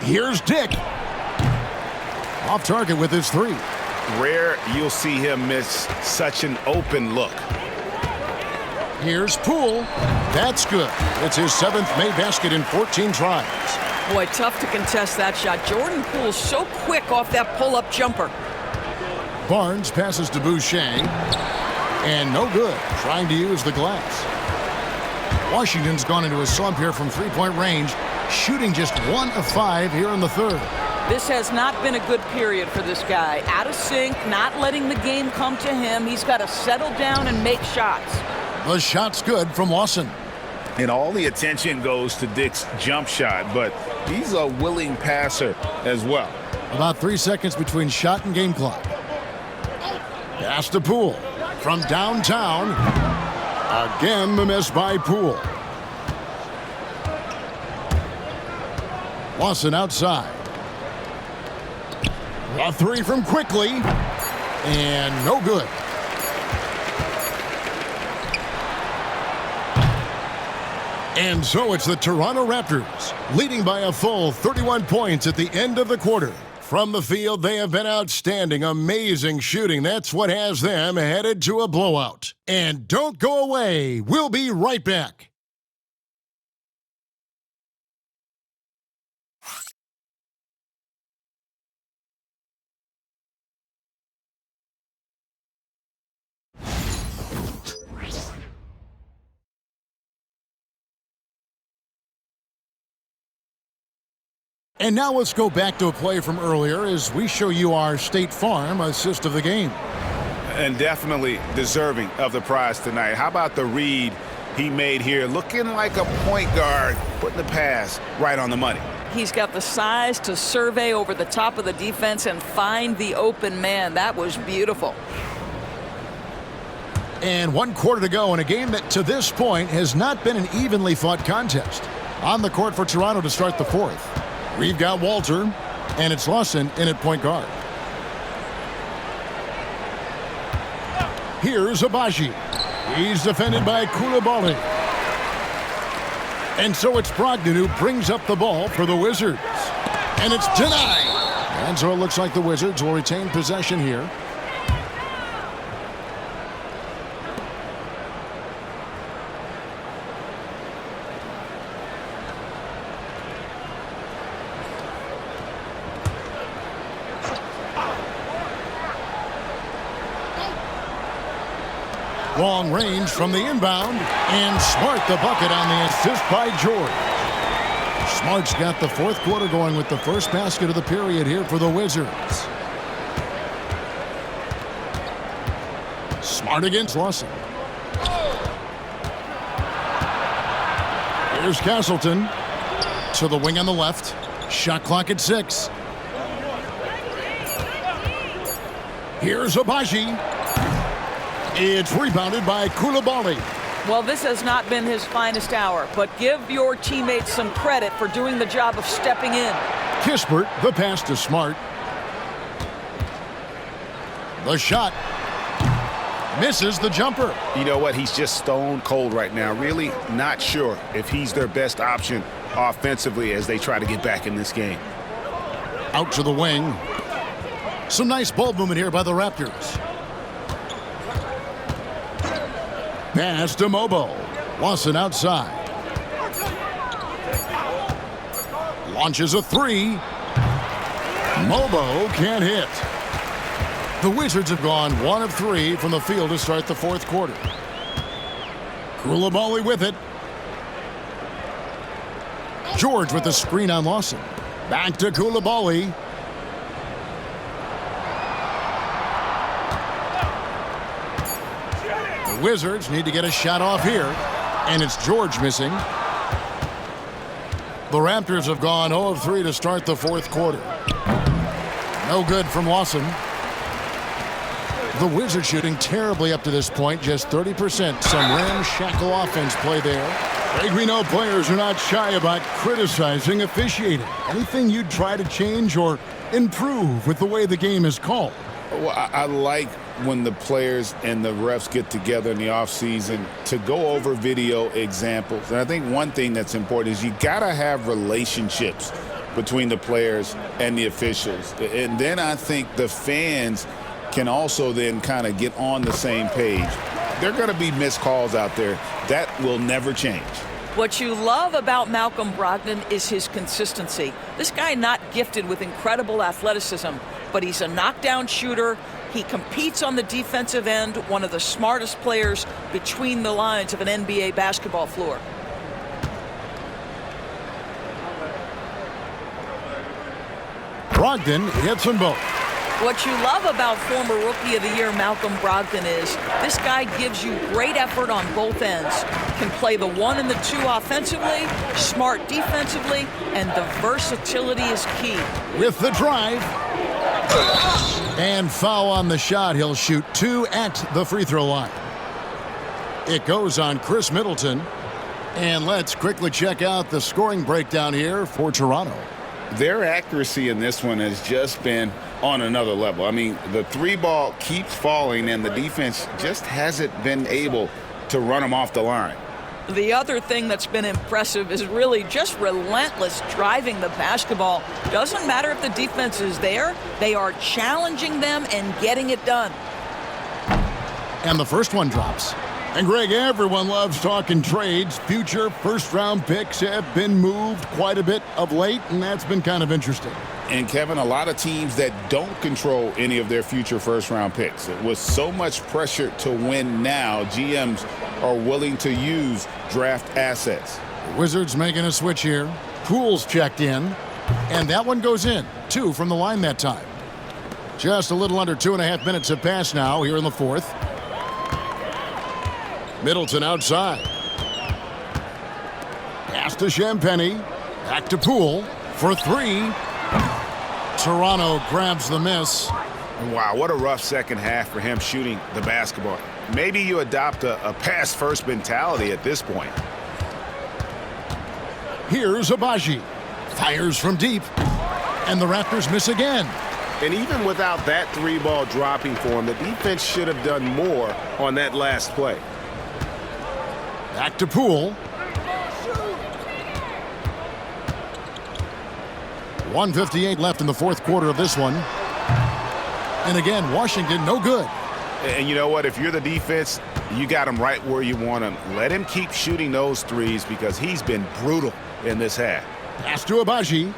Here's Dick. Off target with his three. Rare you'll see him miss such an open look. Here's Poole. That's good. It's his 7th made basket in 14 tries. Boy, tough to contest that shot. Jordan Poole's so quick off that pull-up jumper. Barnes passes to Boucher. And no good. Trying to use the glass. Washington's gone into a slump here from three-point range, shooting just 1 of 5 here in the third. This has not been a good period for this guy. Out of sync, not letting the game come to him. He's got to settle down and make shots. The shot's good from Lawson. And all the attention goes to Dick's jump shot, but he's a willing passer as well. About 3 seconds between shot and game clock. Pass to Poole. From downtown. Again, the miss by Poole. Lawson outside. A three from Quickly. And no good. And so it's the Toronto Raptors, leading by a full 31 points at the end of the quarter. From the field, they have been outstanding, amazing shooting. That's what has them headed to a blowout. And don't go away. We'll be right back. And now let's go back to a play from earlier as we show you our State Farm assist of the game. And definitely deserving of the prize tonight. How about the read he made here? Looking like a point guard, putting the pass right on the money. He's got the size to survey over the top of the defense and find the open man. That was beautiful. And 1 quarter to go in a game that to this point has not been an evenly fought contest. On the court for Toronto to start the fourth. We've got Walter, and it's Lawson in at point guard. Here's Abaji. He's defended by Coulibaly. And so it's Brogdon who brings up the ball for the Wizards. And it's denied. And so it looks like the Wizards will retain possession here. Long range from the inbound, and Smart the bucket on the assist by George. Smart's got the fourth quarter going with the first basket of the period here for the Wizards. Smart against Lawson. Here's Castleton to the wing on the left. Shot clock at 6. Here's Abaji. It's rebounded by Koulibaly. Well, this has not been his finest hour, but give your teammates some credit for doing the job of stepping in. Kispert, the pass to Smart. The shot. Misses the jumper. You know what? He's just stone cold right now. Really not sure if he's their best option offensively as they try to get back in this game. Out to the wing. Some nice ball movement here by the Raptors. Pass to Mobo. Lawson outside. Launches a three. Mobo can't hit. The Wizards have gone 1 of 3 from the field to start the fourth quarter. Koulibaly with it. George with the screen on Lawson. Back to Koulibaly. The Wizards need to get a shot off here, and it's George missing. The Raptors have gone 0 of 3 to start the fourth quarter. No good from Lawson. The Wizards shooting terribly up to this point, just 30%. Some ramshackle offense play there. Greg, we know players are not shy about criticizing officiating. Anything you'd try to change or improve with the way the game is called? Well, I like when the players and the refs get together in the offseason to go over video examples. And I think one thing that's important is you got to have relationships between the players and the officials. And then I think the fans can also then kind of get on the same page. There are going to be missed calls out there. That will never change. What you love about Malcolm Brogdon is his consistency. This guy not gifted with incredible athleticism, but he's a knockdown shooter. He competes on the defensive end, one of the smartest players between the lines of an NBA basketball floor. Brogdon hits them both. What you love about former Rookie of the Year Malcolm Brogdon is this guy gives you great effort on both ends. Can play the 1 and the 2 offensively, smart defensively, and the versatility is key. With the drive. And foul on the shot. He'll shoot 2 at the free throw line. It goes on Chris Middleton. And let's quickly check out the scoring breakdown here for Toronto. Their accuracy in this one has just been on another level. I mean, the 3-ball keeps falling, and the defense just hasn't been able to run them off the line. The other thing that's been impressive is really just relentless driving the basketball. Doesn't matter if the defense is there, they are challenging them and getting it done. And the first one drops. And Greg, everyone loves talking trades. Future first-round picks have been moved quite a bit of late, and that's been kind of interesting. And Kevin, a lot of teams that don't control any of their future first-round picks. With so much pressure to win now, GMs are willing to use draft assets. The Wizards making a switch here. Poole's checked in, and that one goes in. 2 from the line that time. Just a little under 2.5 minutes have passed now here in the fourth. Middleton outside. Pass to Champagnie. Back to Poole for 3. Toronto grabs the miss. Wow, what a rough second half for him shooting the basketball. Maybe you adopt a pass-first mentality at this point. Here's Abaji. Fires from deep. And the Raptors miss again. And even without that 3-ball dropping for him, the defense should have done more on that last play. Back to Poole. 1:58 left in the fourth quarter of this one. And again, Washington no good. And you know what? If you're the defense, you got him right where you want him. Let him keep shooting those threes because he's been brutal in this half. Pass to Abaji.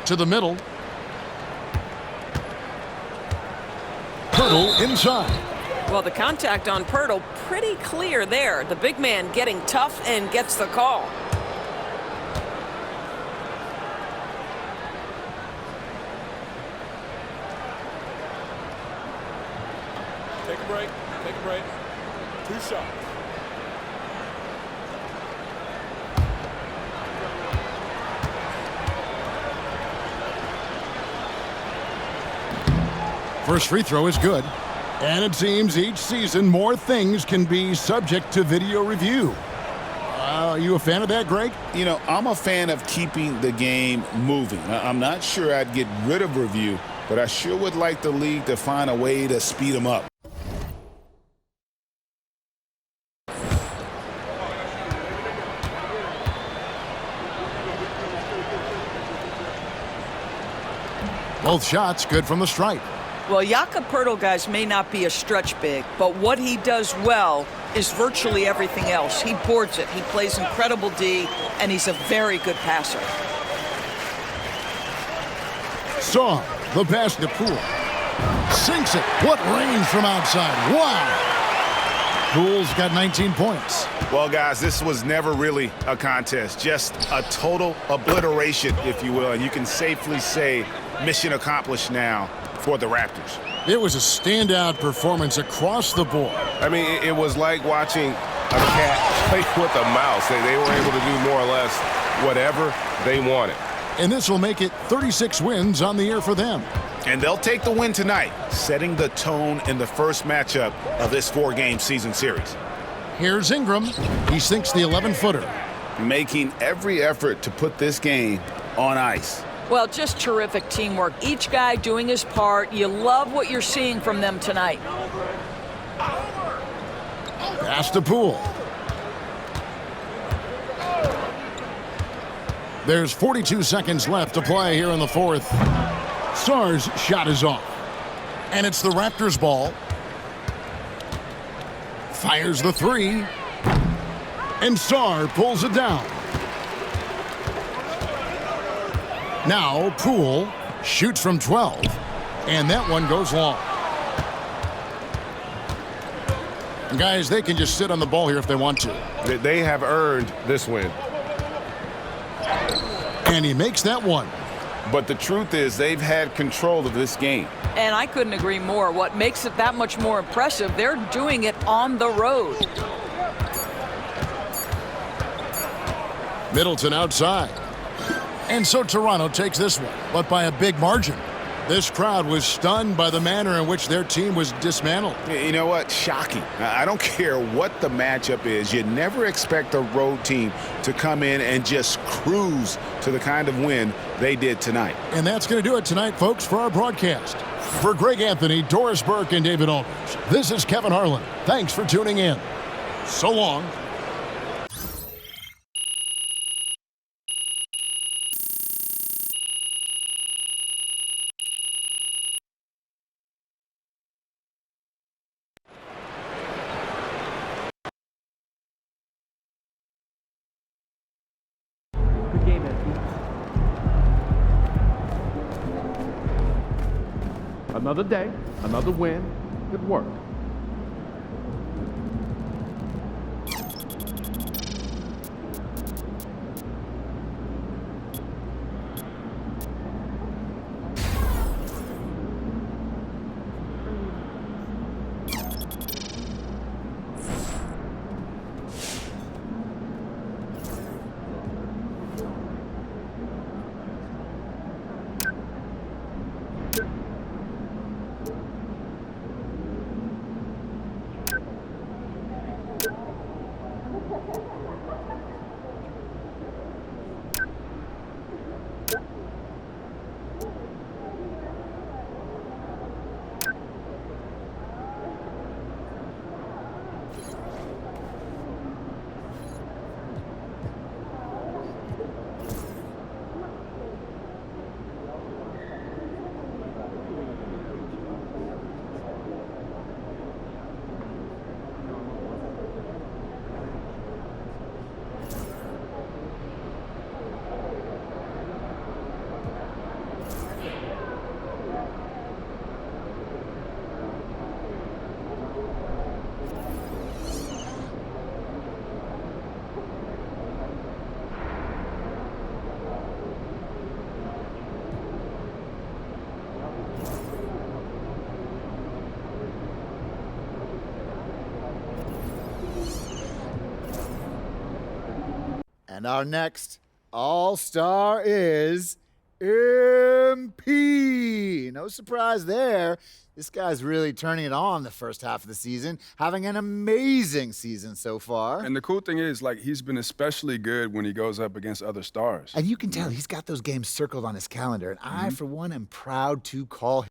To the middle. Poeltl inside. Well, the contact on Poeltl pretty clear there. The big man getting tough and gets the call. Take a break. Take a break. 2 shots. First free throw is good. And it seems each season more things can be subject to video review. Are you a fan of that, Greg? You know, I'm a fan of keeping the game moving. I'm not sure I'd get rid of review, but I sure would like the league to find a way to speed them up. Both shots good from the stripe. Well, Jakob Poeltl, guys, may not be a stretch big, but what he does well is virtually everything else. He boards it, he plays incredible D, and he's a very good passer. Saw the pass to Poole. Sinks it. What range from outside. Wow. Poole's got 19 points. Well, guys, this was never really a contest. Just a total obliteration, if you will. And you can safely say mission accomplished now for the Raptors. It was a standout performance across the board. I mean, it was like watching a cat play with a mouse. They were able to do more or less whatever they wanted. And this will make it 36 wins on the year for them. And they'll take the win tonight, setting the tone in the first matchup of this 4-game season series. Here's Ingram. He sinks the 11-footer. Making every effort to put this game on ice. Well, just terrific teamwork. Each guy doing his part. You love what you're seeing from them tonight. Pass to Poole. There's 42 seconds left to play here in the fourth. Sarr's shot is off. And it's the Raptors' ball. Fires the three. And Sarr pulls it down. Now Poole shoots from 12. And that one goes long. Guys, they can just sit on the ball here if they want to. They have earned this win. And he makes that one. But the truth is they've had control of this game. And I couldn't agree more. What makes it that much more impressive, they're doing it on the road. Middleton outside. And so Toronto takes this one, but by a big margin. This crowd was stunned by the manner in which their team was dismantled. You know what? Shocking. I don't care what the matchup is. You never expect a road team to come in and just cruise to the kind of win they did tonight. And that's going to do it tonight, folks, for our broadcast. For Greg Anthony, Doris Burke, and David Aldridge, this is Kevin Harlan. Thanks for tuning in. So long. Another day, another win. Good work. And our next All-Star is MP. No surprise there. This guy's really turning it on the first half of the season, having an amazing season so far. And the cool thing is, like, he's been especially good when he goes up against other stars. And you can tell he's got those games circled on his calendar, and I, for one, am proud to call him.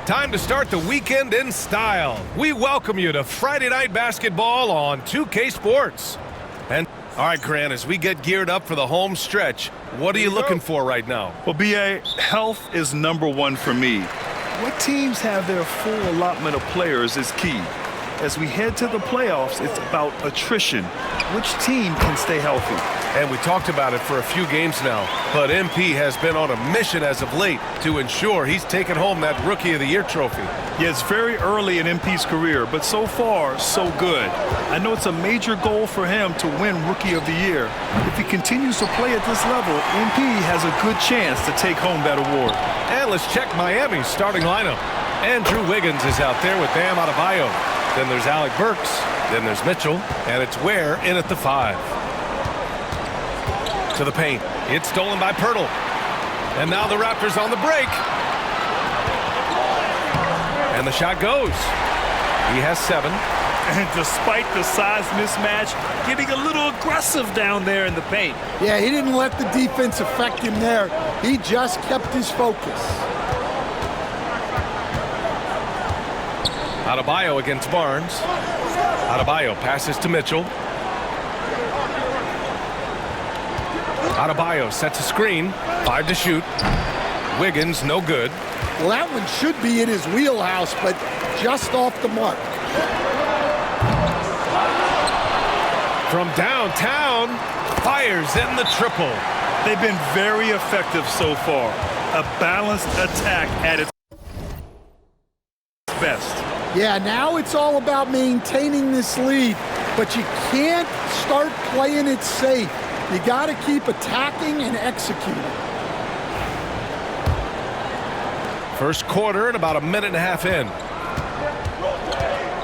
Time to start the weekend in style. We welcome you to Friday Night Basketball on 2K Sports. And all right, Grant, as we get geared up for the home stretch, what are you looking for right now? Well, BA, health is number one for me. What teams have their full allotment of players is key. As we head to the playoffs, it's about attrition. Which team can stay healthy? And we talked about it for a few games now, but MP has been on a mission as of late to ensure he's taken home that Rookie of the Year trophy. Yeah, it's very early in MP's career, but so far, so good. I know it's a major goal for him to win Rookie of the Year. If he continues to play at this level, MP has a good chance to take home that award. And let's check Miami's starting lineup. Andrew Wiggins is out there with Bam Adebayo. Then there's Alec Burks. Then there's Mitchell. And it's Ware in at the 5. To the paint. It's stolen by Pirtle. And now the Raptors on the break. And the shot goes. He has 7. And despite the size mismatch, getting a little aggressive down there in the paint. Yeah, he didn't let the defense affect him there. He just kept his focus. Adebayo against Barnes. Adebayo passes to Mitchell. Adebayo sets a screen. 5 to shoot. Wiggins, no good. Well, that one should be in his wheelhouse, but just off the mark. From downtown, fires in the triple. They've been very effective so far. A balanced attack at its best. Yeah, now it's all about maintaining this lead, but you can't start playing it safe. You got to keep attacking and executing. First quarter and about a minute and a half in.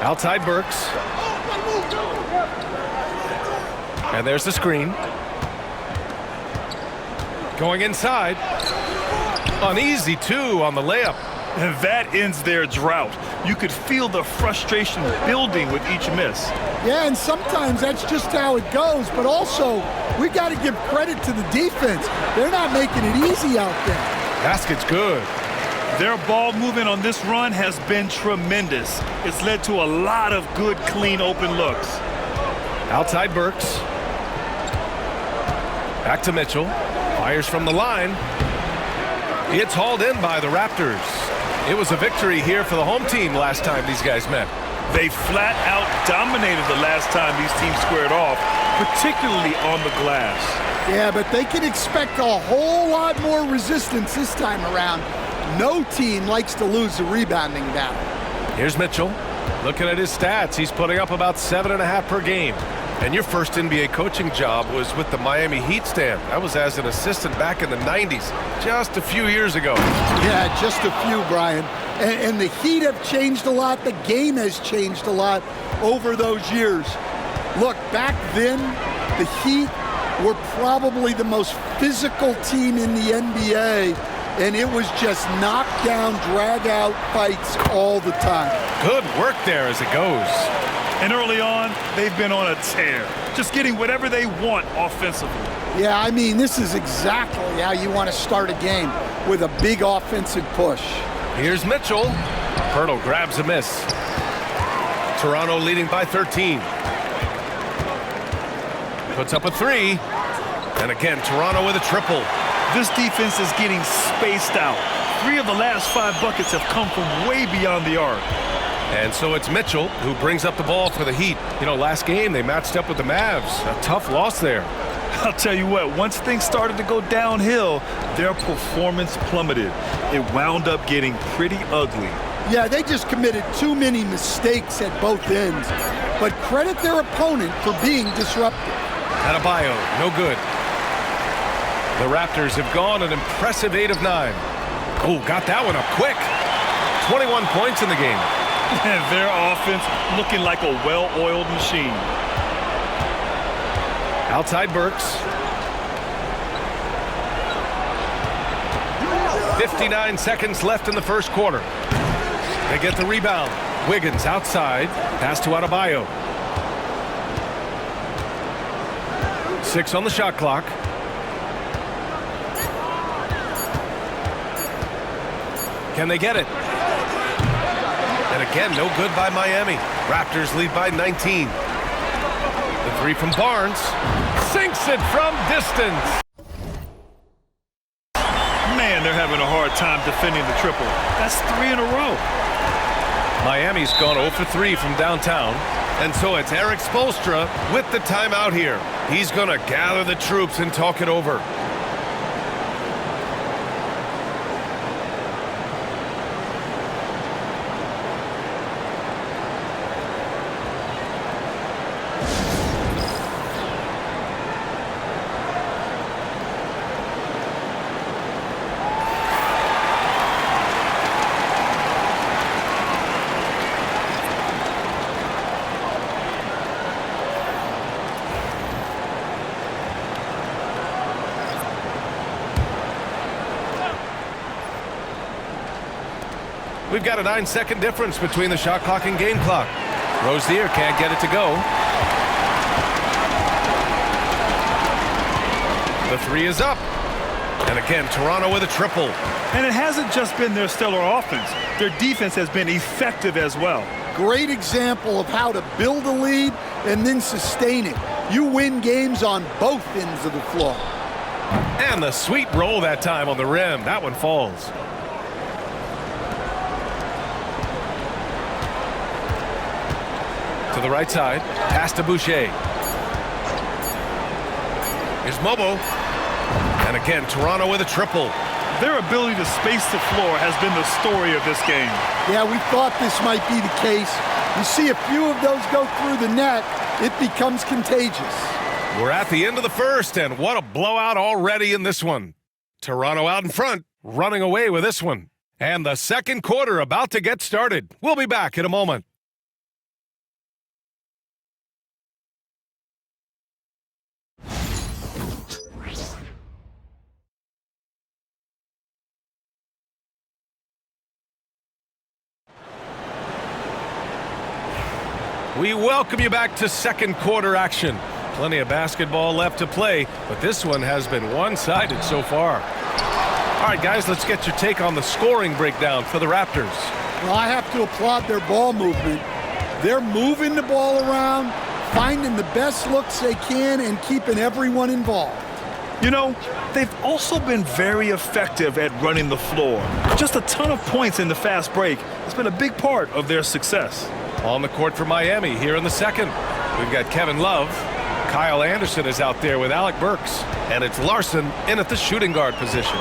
Outside Burks. And there's the screen. Going inside. Uneasy, too, on the layup. And that ends their drought. You could feel the frustration building with each miss. Yeah, and sometimes that's just how it goes, but also we got to give credit to the defense. They're not making it easy out there. Basket's good. Their ball movement on this run has been tremendous. It's led to a lot of good, clean, open looks. Outside Burks. Back to Mitchell. Fires from the line. It's hauled in by the Raptors. It was a victory here for the home team last time these guys met. They flat out dominated the last time these teams squared off, particularly on the glass. Yeah, but they can expect a whole lot more resistance this time around. No team likes to lose a rebounding battle. Here's Mitchell. Looking at his stats, he's putting up about 7.5 per game. And your first NBA coaching job was with the Miami Heat stand. That was as an assistant back in the 90s, just a few years ago. Yeah, just a few, Brian. And the Heat have changed a lot. The game has changed a lot over those years. Look, back then, the Heat were probably the most physical team in the NBA, and it was just knockdown, drag-out fights all the time. Good work there as it goes. And early on, they've been on a tear, just getting whatever they want offensively. Yeah, I mean, this is exactly how you want to start a game, with a big offensive push. Here's Mitchell. Pirtle grabs a miss. Toronto leading by 13. Puts up a three. And again, Toronto with a triple. This defense is getting spaced out. 3 of the last 5 buckets have come from way beyond the arc. And so it's Mitchell who brings up the ball for the Heat. You know, last game they matched up with the Mavs. A tough loss there. I'll tell you what, once things started to go downhill, their performance plummeted. It wound up getting pretty ugly. Yeah, they just committed too many mistakes at both ends. But credit their opponent for being disruptive. Adebayo, no good. The Raptors have gone an impressive 8 of 9. Oh, got that one up quick. 21 points in the game. And their offense looking like a well-oiled machine. Outside Burks. 59 seconds left in the first quarter. They get the rebound. Wiggins outside. Pass to Adebayo. 6 on the shot clock. Can they get it? And again, no good by Miami. Raptors lead by 19. The three from Barnes. Sinks it from distance. Man, they're having a hard time defending the triple. That's 3 in a row. Miami's gone 0 for 3 from downtown. And so it's Eric Spoelstra with the timeout here. He's going to gather the troops and talk it over. We've got a 9-second difference between the shot clock and game clock. Rozier can't get it to go. The three is up. And again, Toronto with a triple. And it hasn't just been their stellar offense. Their defense has been effective as well. Great example of how to build a lead and then sustain it. You win games on both ends of the floor. And the sweet roll that time on the rim. That one falls. To the right side. Pass to Boucher. Here's Mobo. And again, Toronto with a triple. Their ability to space the floor has been the story of this game. Yeah, we thought this might be the case. You see a few of those go through the net, it becomes contagious. We're at the end of the first, and what a blowout already in this one. Toronto out in front, running away with this one. And the second quarter about to get started. We'll be back in a moment. We welcome you back to second quarter action. Plenty of basketball left to play, but this one has been one-sided so far. All right, guys, let's get your take on the scoring breakdown for the Raptors. Well, I have to applaud their ball movement. They're moving the ball around, finding the best looks they can, and keeping everyone involved. You know, they've also been very effective at running the floor. Just a ton of points in the fast break has been a big part of their success. On the court for Miami here in the second. We've got Kevin Love. Kyle Anderson is out there with Alec Burks. And it's Larson in at the shooting guard position.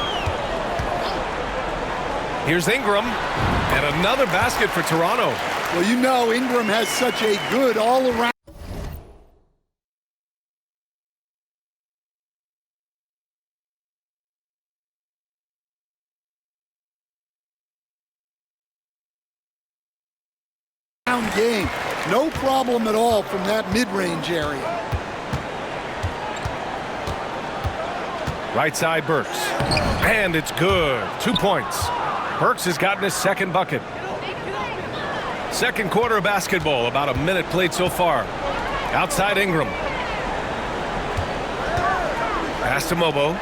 Here's Ingram. And another basket for Toronto. Well, you know Ingram has such a good all-around game. No problem at all from that mid-range area. Right side Burks. And it's good. 2 points. Burks has gotten his second bucket. Second quarter of basketball. About a minute played so far. Outside Ingram. Pass to Mobo.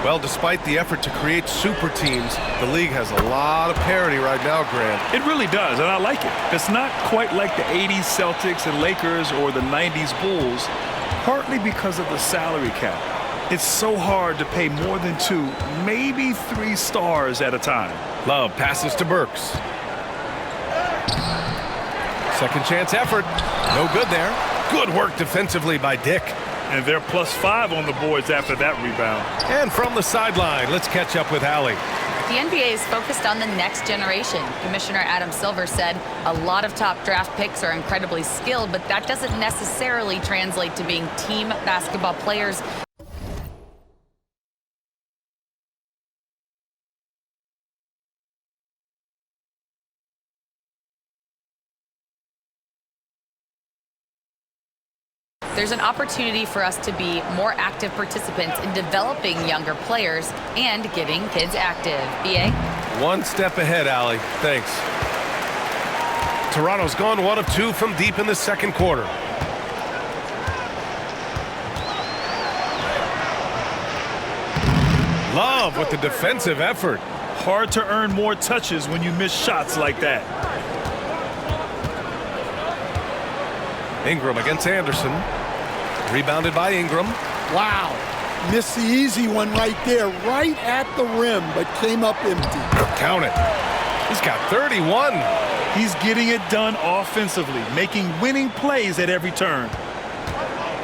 Well, despite the effort to create super teams, the league has a lot of parity right now, Grant. It really does, and I like it. It's not quite like the 80s Celtics and Lakers or the 90s Bulls, partly because of the salary cap. It's so hard to pay more than 2, maybe 3 stars at a time. Love passes to Burks. Second chance effort. No good there. Good work defensively by Dick. And they're +5 on the boards after that rebound. And from the sideline, let's catch up with Allie. The NBA is focused on the next generation. Commissioner Adam Silver said a lot of top draft picks are incredibly skilled, but that doesn't necessarily translate to being team basketball players. There's an opportunity for us to be more active participants in developing younger players and getting kids active. BA? One step ahead, Allie. Thanks. Toronto's gone 1 of 2 from deep in the second quarter. Love with the defensive effort. Hard to earn more touches when you miss shots like that. Ingram against Anderson. Rebounded by Ingram. Wow. Missed the easy one right there, right at the rim, but came up empty. Count it. He's got 31. He's getting it done offensively, making winning plays at every turn.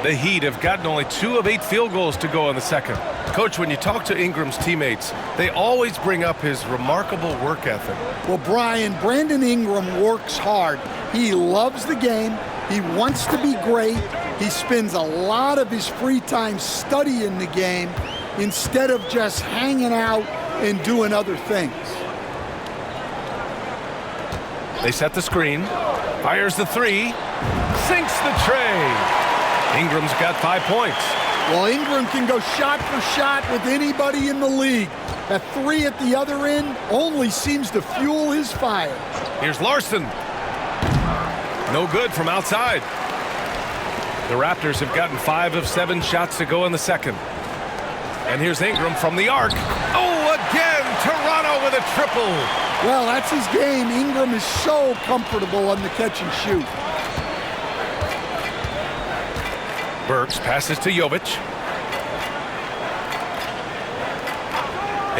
The Heat have gotten only 2 of 8 field goals to go in the second. Coach, when you talk to Ingram's teammates, they always bring up his remarkable work ethic. Well, Brian, Brandon Ingram works hard. He loves the game. He wants to be great. He spends a lot of his free time studying the game instead of just hanging out and doing other things. They set the screen. Fires the 3. Sinks the tray. Ingram's got 5 points. Well, Ingram can go shot for shot with anybody in the league. A 3 at the other end only seems to fuel his fire. Here's Larson. No good from outside. The Raptors have gotten 5 of 7 shots to go in the second. And here's Ingram from the arc. Oh, again, Toronto with a triple. Well, that's his game. Ingram is so comfortable on the catch and shoot. Burks passes to Jovic.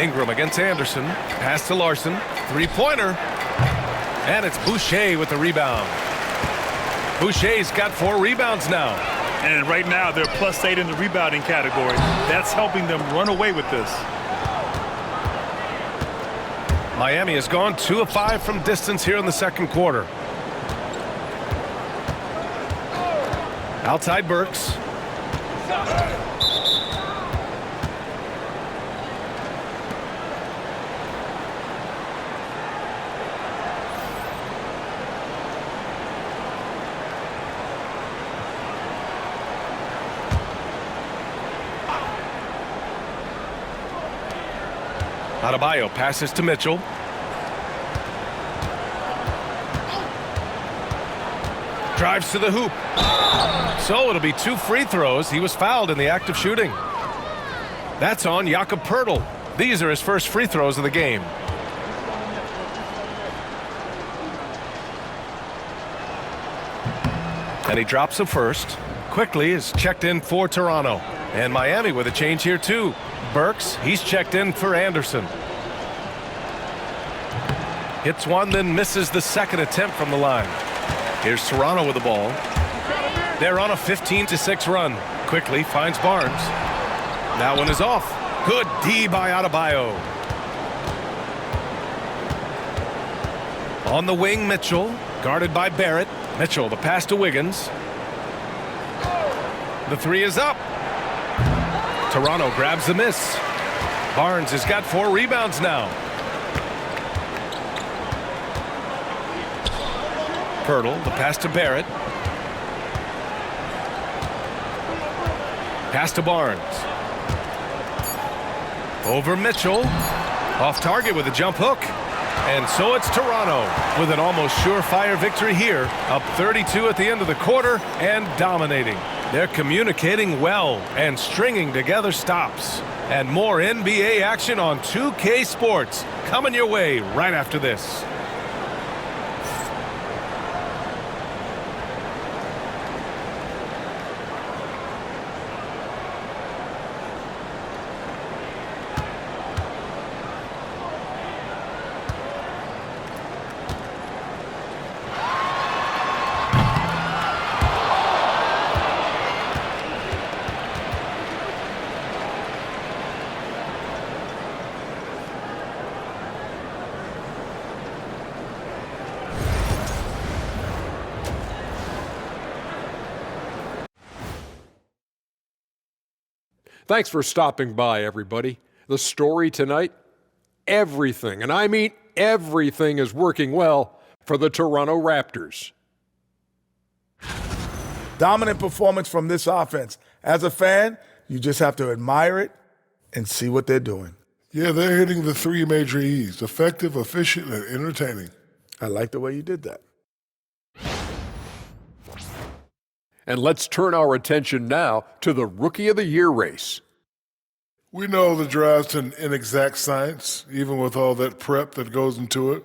Ingram against Anderson. Pass to Larson. 3-pointer. And it's Boucher with the rebound. Boucher's got 4 rebounds now. And right now, they're +8 in the rebounding category. That's helping them run away with this. Miami has gone 2 of 5 from distance here in the second quarter. Outside Burks. Adebayo passes to Mitchell. Drives to the hoop. So it'll be 2 free throws. He was fouled in the act of shooting. That's on Jakob Poeltl. These are his first free throws of the game. And he drops the first. Quickly is checked in for Toronto. And Miami with a change here too. Burks, he's checked in for Anderson. Hits one, then misses the second attempt from the line. Here's Toronto with the ball. They're on a 15-6 run. Quickly finds Barnes. That one is off. Good D by Adebayo. On the wing, Mitchell, guarded by Barrett. Mitchell, the pass to Wiggins. The 3 is up. Toronto grabs the miss. Barnes has got 4 rebounds now. Poeltl, the pass to Barrett. Pass to Barnes. Over Mitchell. Off target with a jump hook. And so it's Toronto with an almost surefire victory here. Up 32 at the end of the quarter and dominating. They're communicating well and stringing together stops. And more NBA action on 2K Sports coming your way right after this. Thanks for stopping by, everybody. The story tonight, everything, and I mean everything, is working well for the Toronto Raptors. Dominant performance from this offense. As a fan, you just have to admire it and see what they're doing. Yeah, they're hitting the 3 major E's: effective, efficient, and entertaining. I like the way you did that. And let's turn our attention now to the Rookie of the Year race. We know the draft's an inexact science, even with all that prep that goes into it.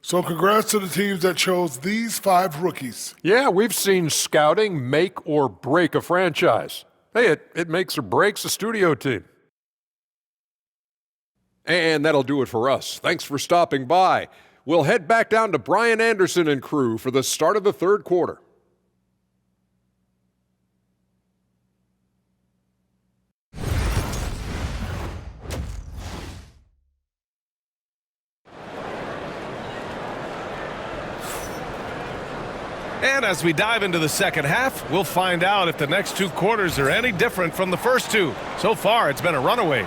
So congrats to the teams that chose these 5 rookies. Yeah, we've seen scouting make or break a franchise. Hey, it makes or breaks a studio team. And that'll do it for us. Thanks for stopping by. We'll head back down to Brian Anderson and crew for the start of the third quarter. And as we dive into the second half, we'll find out if the next 2 quarters are any different from the first 2. So far, it's been a runaway.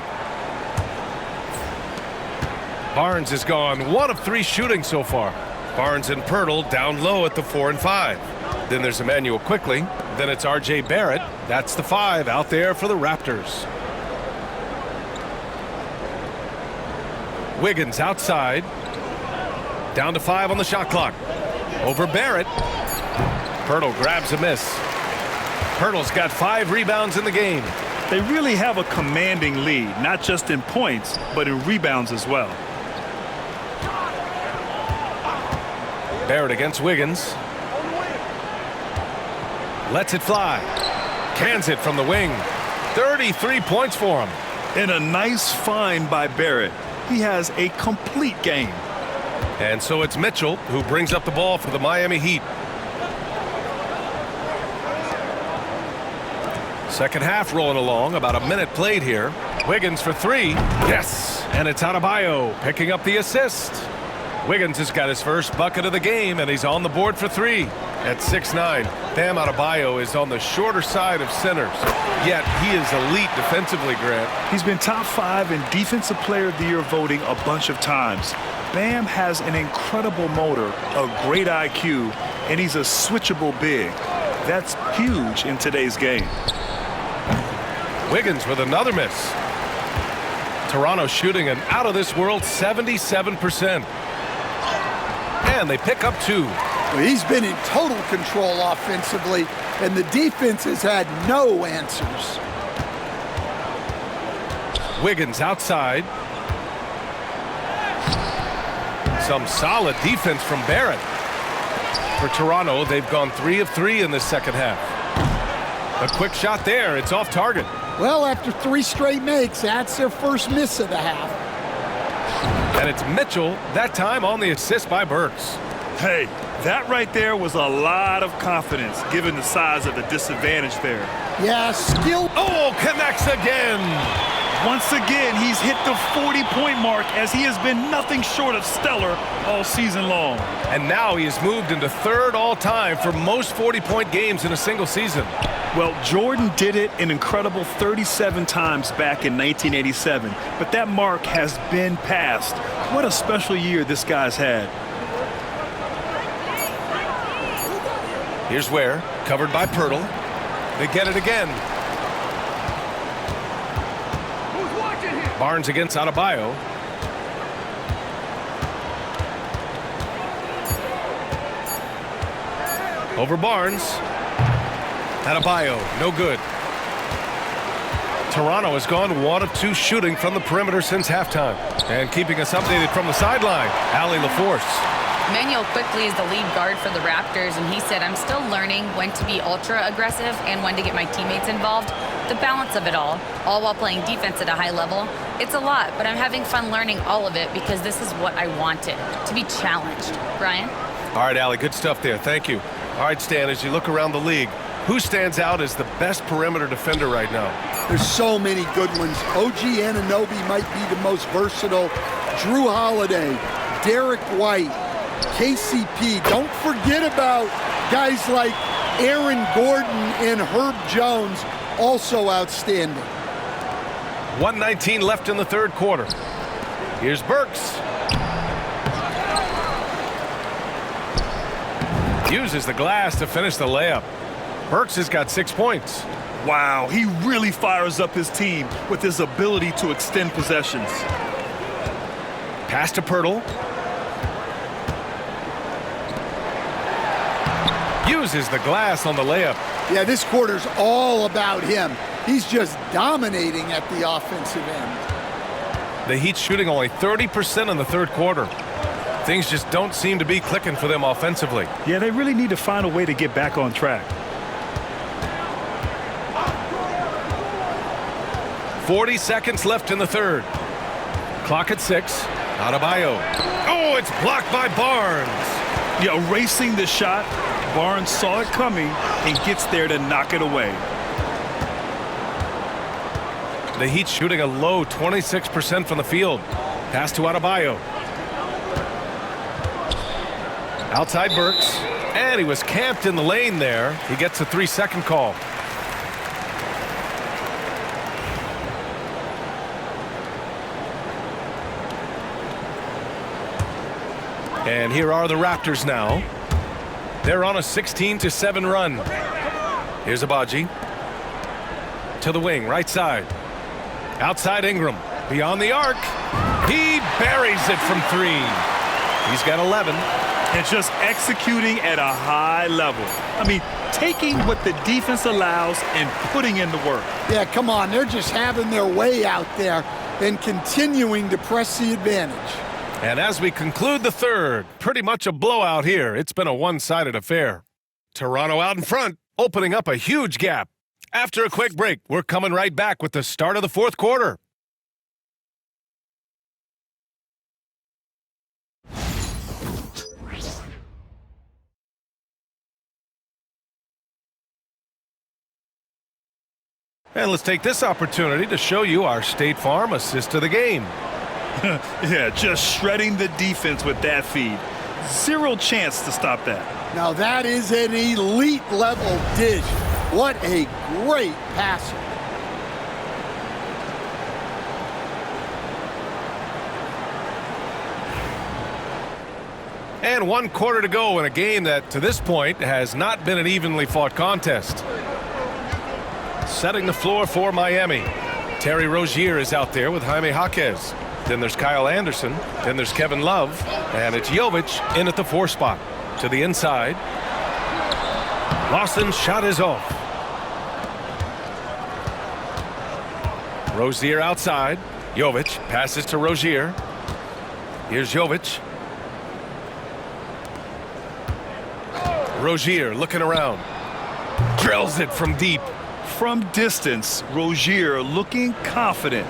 Barnes has gone 1 of 3 shooting so far. Barnes and Poeltl down low at the 4 and 5. Then there's Emmanuel Quickly. Then it's R.J. Barrett. That's the 5 out there for the Raptors. Wiggins outside. Down to 5 on the shot clock. Over Barrett. Poeltl grabs a miss. Poeltl's got 5 rebounds in the game. They really have a commanding lead, not just in points, but in rebounds as well. Barrett against Wiggins. Lets it fly. Cans it from the wing. 33 points for him. And a nice find by Barrett. He has a complete game. And so it's Mitchell who brings up the ball for the Miami Heat. Second half rolling along, about a minute played here. Wiggins for three. Yes! And it's Adebayo picking up the assist. Wiggins has got his first bucket of the game, and he's on the board for three. At 6'9", Bam Adebayo is on the shorter side of centers. Yet he is elite defensively, Grant. He's been top 5 in Defensive Player of the Year voting a bunch of times. Bam has an incredible motor, a great IQ, and he's a switchable big. That's huge in today's game. Wiggins with another miss. Toronto shooting an out-of-this-world 77%. And they pick up 2. Well, he's been in total control offensively, and the defense has had no answers. Wiggins outside. Some solid defense from Barrett. For Toronto, they've gone 3 of 3 in the second half. A quick shot there. It's off target. Well, after 3 straight makes, that's their first miss of the half. And it's Mitchell, that time on the assist by Burks. Hey, that right there was a lot of confidence given the size of the disadvantage there. Yeah, skill. Oh, connects again. Once again, he's hit the 40-point mark as he has been nothing short of stellar all season long. And now he has moved into 3rd all-time for most 40-point games in a single season. Well, Jordan did it an incredible 37 times back in 1987, but that mark has been passed. What a special year this guy's had. Here's Ware, covered by Pirtle. They get it again. Barnes against Adebayo. Over Barnes. Adebayo, no good. Toronto has gone 1 of 2 shooting from the perimeter since halftime. And keeping us updated from the sideline, Allie LaForce. Emmanuel Quickley is the lead guard for the Raptors, and he said, I'm still learning when to be ultra aggressive and when to get my teammates involved. The balance of it all while playing defense at a high level. It's a lot, but I'm having fun learning all of it because this is what I wanted, to be challenged. Brian? All right, Allie, good stuff there. Thank you. All right, Stan, as you look around the league, who stands out as the best perimeter defender right now? There's so many good ones. OG Anunoby might be the most versatile. Drew Holiday, Derek White, KCP. Don't forget about guys like Aaron Gordon and Herb Jones, also outstanding. 1:19 left in the 3rd quarter. Here's Burks. Uses the glass to finish the layup. Burks has got 6 points. Wow, he really fires up his team with his ability to extend possessions. Pass to Pirtle. Uses the glass on the layup. Yeah, this quarter's all about him. He's just dominating at the offensive end. The Heat shooting only 30% in the 3rd quarter. Things just don't seem to be clicking for them offensively. Yeah, they really need to find a way to get back on track. 40 seconds left in the 3rd. Clock at 6. Adebayo. Oh, it's blocked by Barnes. Yeah, erasing the shot. Barnes saw it coming and gets there to knock it away. The Heat shooting a low 26% from the field. Pass to Adebayo. Outside Burks. And he was camped in the lane there. He gets a 3-second call. And here are the Raptors now. They're on a 16-7 run. Here's Agbaji. To the wing, right side. Outside Ingram. Beyond the arc. He buries it from 3. He's got 11. And just executing at a high level. I mean, taking what the defense allows and putting in the work. Yeah, come on. They're just having their way out there and continuing to press the advantage. And as we conclude the 3rd, pretty much a blowout here. It's been a one-sided affair. Toronto out in front, opening up a huge gap. After a quick break, we're coming right back with the start of the 4th quarter. And let's take this opportunity to show you our State Farm assist of the game. Yeah, just shredding the defense with that feed. Zero chance to stop that. Now that is an elite level dish. What a great passer. And 1 quarter to go in a game that, to this point, has not been an evenly fought contest. Setting the floor for Miami. Terry Rozier is out there with Jaime Jaquez. Then there's Kyle Anderson. Then there's Kevin Love. And it's Jovic in at the 4 spot. To the inside. Lawson's shot is off. Rozier outside. Jovic passes to Rozier. Here's Jovic. Rozier looking around. Drills it from deep. From distance, Rozier looking confident.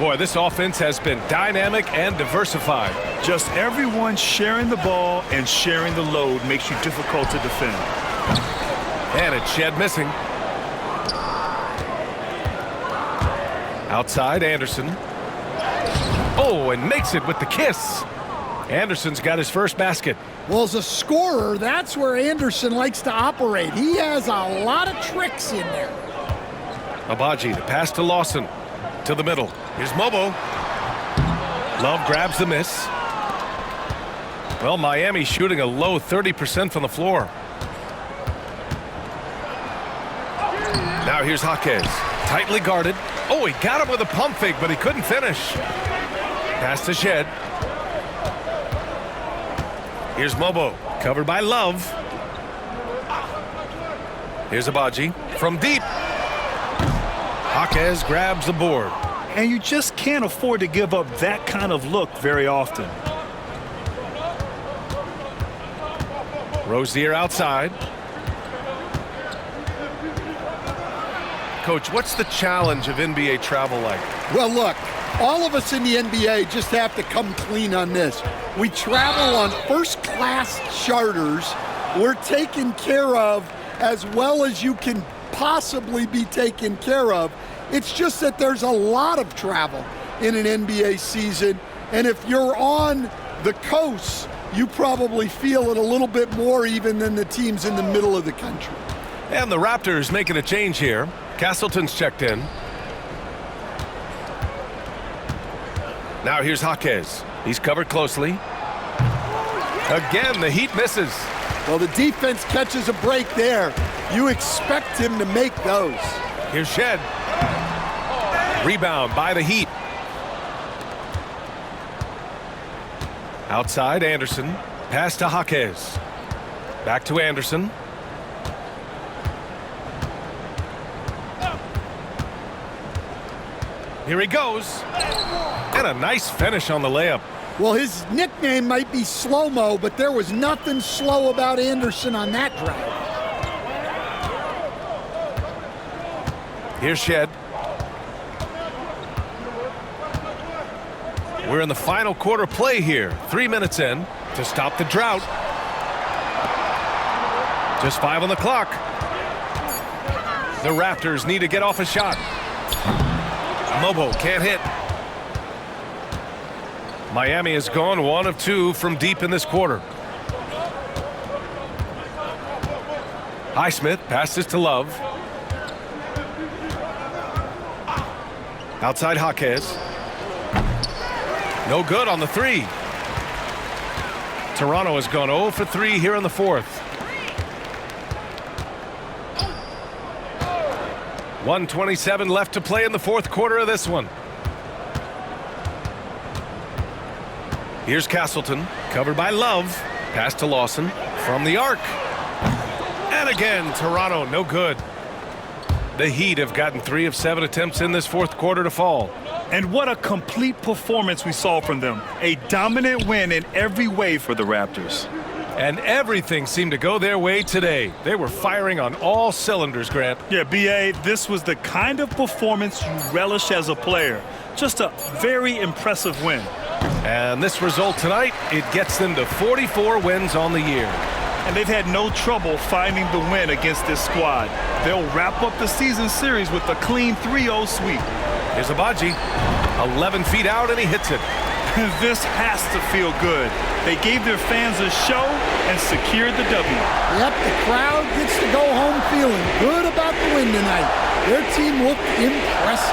Boy, this offense has been dynamic and diversified. Just everyone sharing the ball and sharing the load makes you difficult to defend. And it's Shed missing. Outside, Anderson. Oh, and makes it with the kiss. Anderson's got his first basket. Well, as a scorer, that's where Anderson likes to operate. He has a lot of tricks in there. Agbaji, the pass to Lawson. To the middle. Here's Mobo. Love grabs the miss. Well, Miami shooting a low 30% from the floor. Now here's Jaquez. Tightly guarded. Oh, he got him with a pump fake, but he couldn't finish. Pass to Shed. Here's Mobo. Covered by Love. Here's Agbaji. From deep. Jaquez grabs the board. And you just can't afford to give up that kind of look very often. Rozier outside. Coach, what's the challenge of NBA travel like? Well, look, all of us in the NBA just have to come clean on this. We travel on first-class charters. We're taken care of as well as you can possibly be taken care of. It's just that there's a lot of travel in an NBA season, and if you're on the coast, you probably feel it a little bit more even than the teams in the middle of the country. And the Raptors making a change here. Castleton's checked in. Now here's Jaquez. He's covered closely. Again, the Heat misses. Well, the defense catches a break there. You expect him to make those. Here's Shed. Rebound by the Heat. Outside, Anderson. Pass to Jaquez. Back to Anderson. Here he goes. And a nice finish on the layup. Well, his nickname might be Slow-Mo, but there was nothing slow about Anderson on that drive. Here's Shed. We're in the final quarter play here. 3 minutes in to stop the drought. Just 5 on the clock. The Raptors need to get off a shot. Mobo can't hit. Miami has gone 1 of 2 from deep in this quarter. Highsmith passes to Love. Outside Jaquez. No good on the 3. Toronto has gone 0 for 3 here in the 4th. 1:27 left to play in the 4th quarter of this one. Here's Castleton, covered by Love. Pass to Lawson from the arc. And again, Toronto, no good. The Heat have gotten 3 of 7 attempts in this 4th quarter to fall. And what a complete performance we saw from them. A dominant win in every way for the Raptors. And everything seemed to go their way today. They were firing on all cylinders, Grant. Yeah, B.A., this was the kind of performance you relish as a player. Just a very impressive win. And this result tonight, it gets them to 44 wins on the year. and they've had no trouble finding the win against this squad. They'll wrap up the season series with a clean 3-0 sweep. Here's Agbaji, 11 feet out, and he hits it. This has to feel good. They gave their fans a show and secured the W. Yep, the crowd gets to go home feeling good about the win tonight. Their team looked impressive.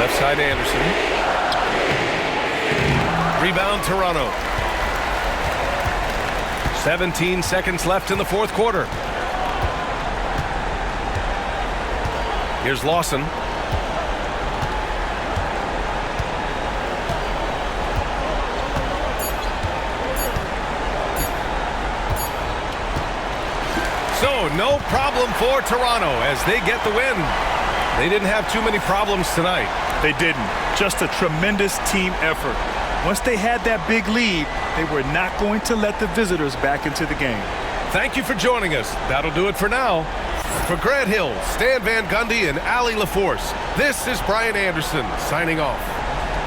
Left side Anderson. Rebound Toronto. 17 seconds left in the fourth quarter. Here's Lawson. So, no problem for Toronto as they get the win. They didn't have too many problems tonight. They didn't. Just a tremendous team effort. Once they had that big lead, they were not going to let the visitors back into the game. Thank you for joining us. That'll do it for now. For Grant Hill, Stan Van Gundy, and Allie LaForce, this is Brian Anderson signing off.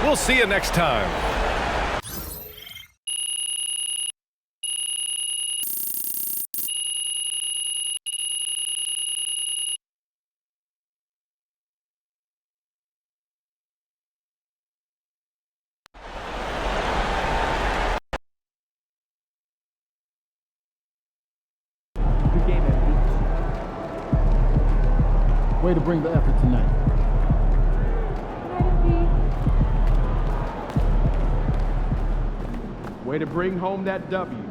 We'll see you next time. Way to bring the effort tonight. Way to bring home that W.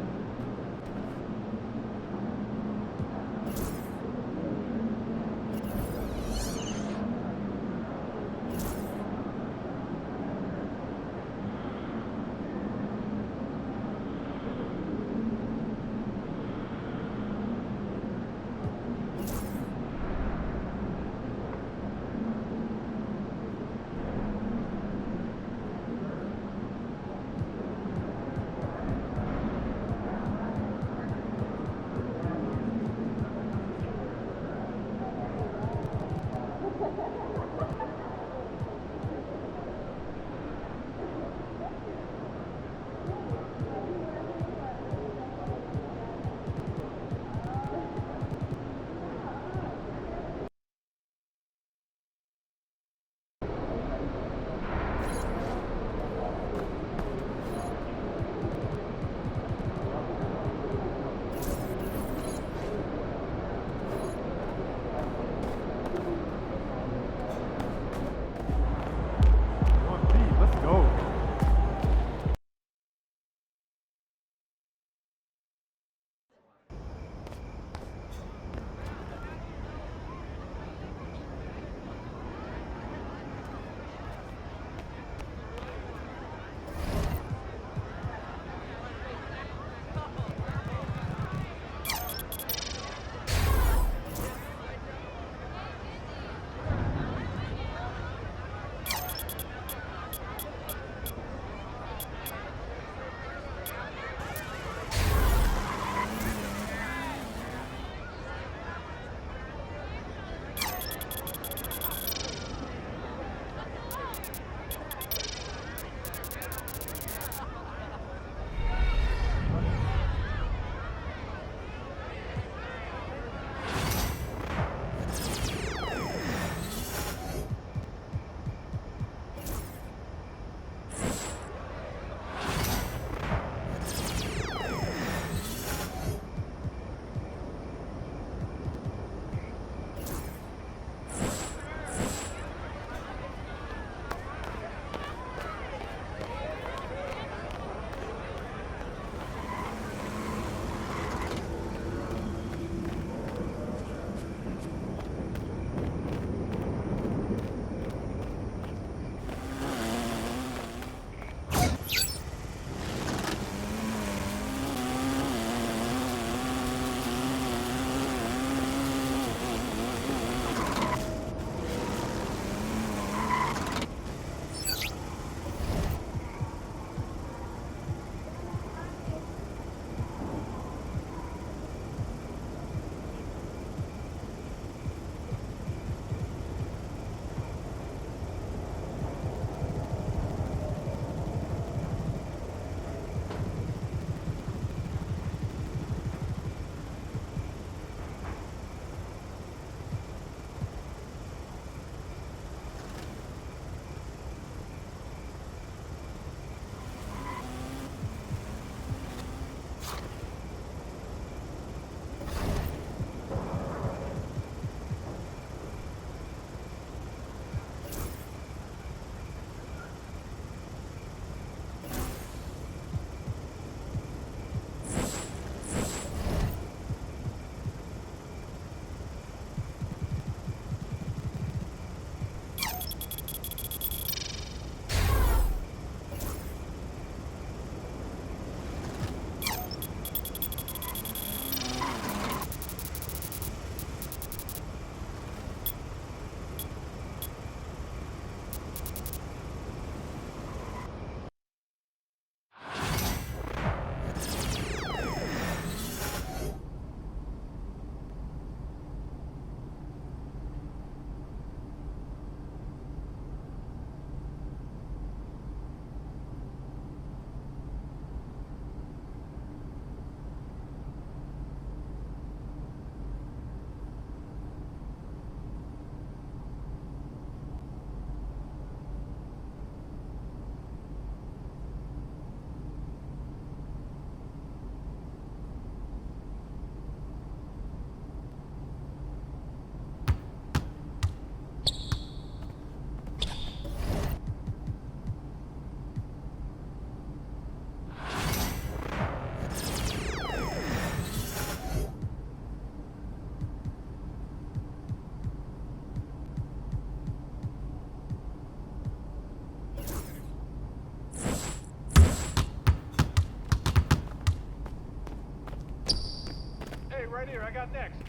right here. I got next.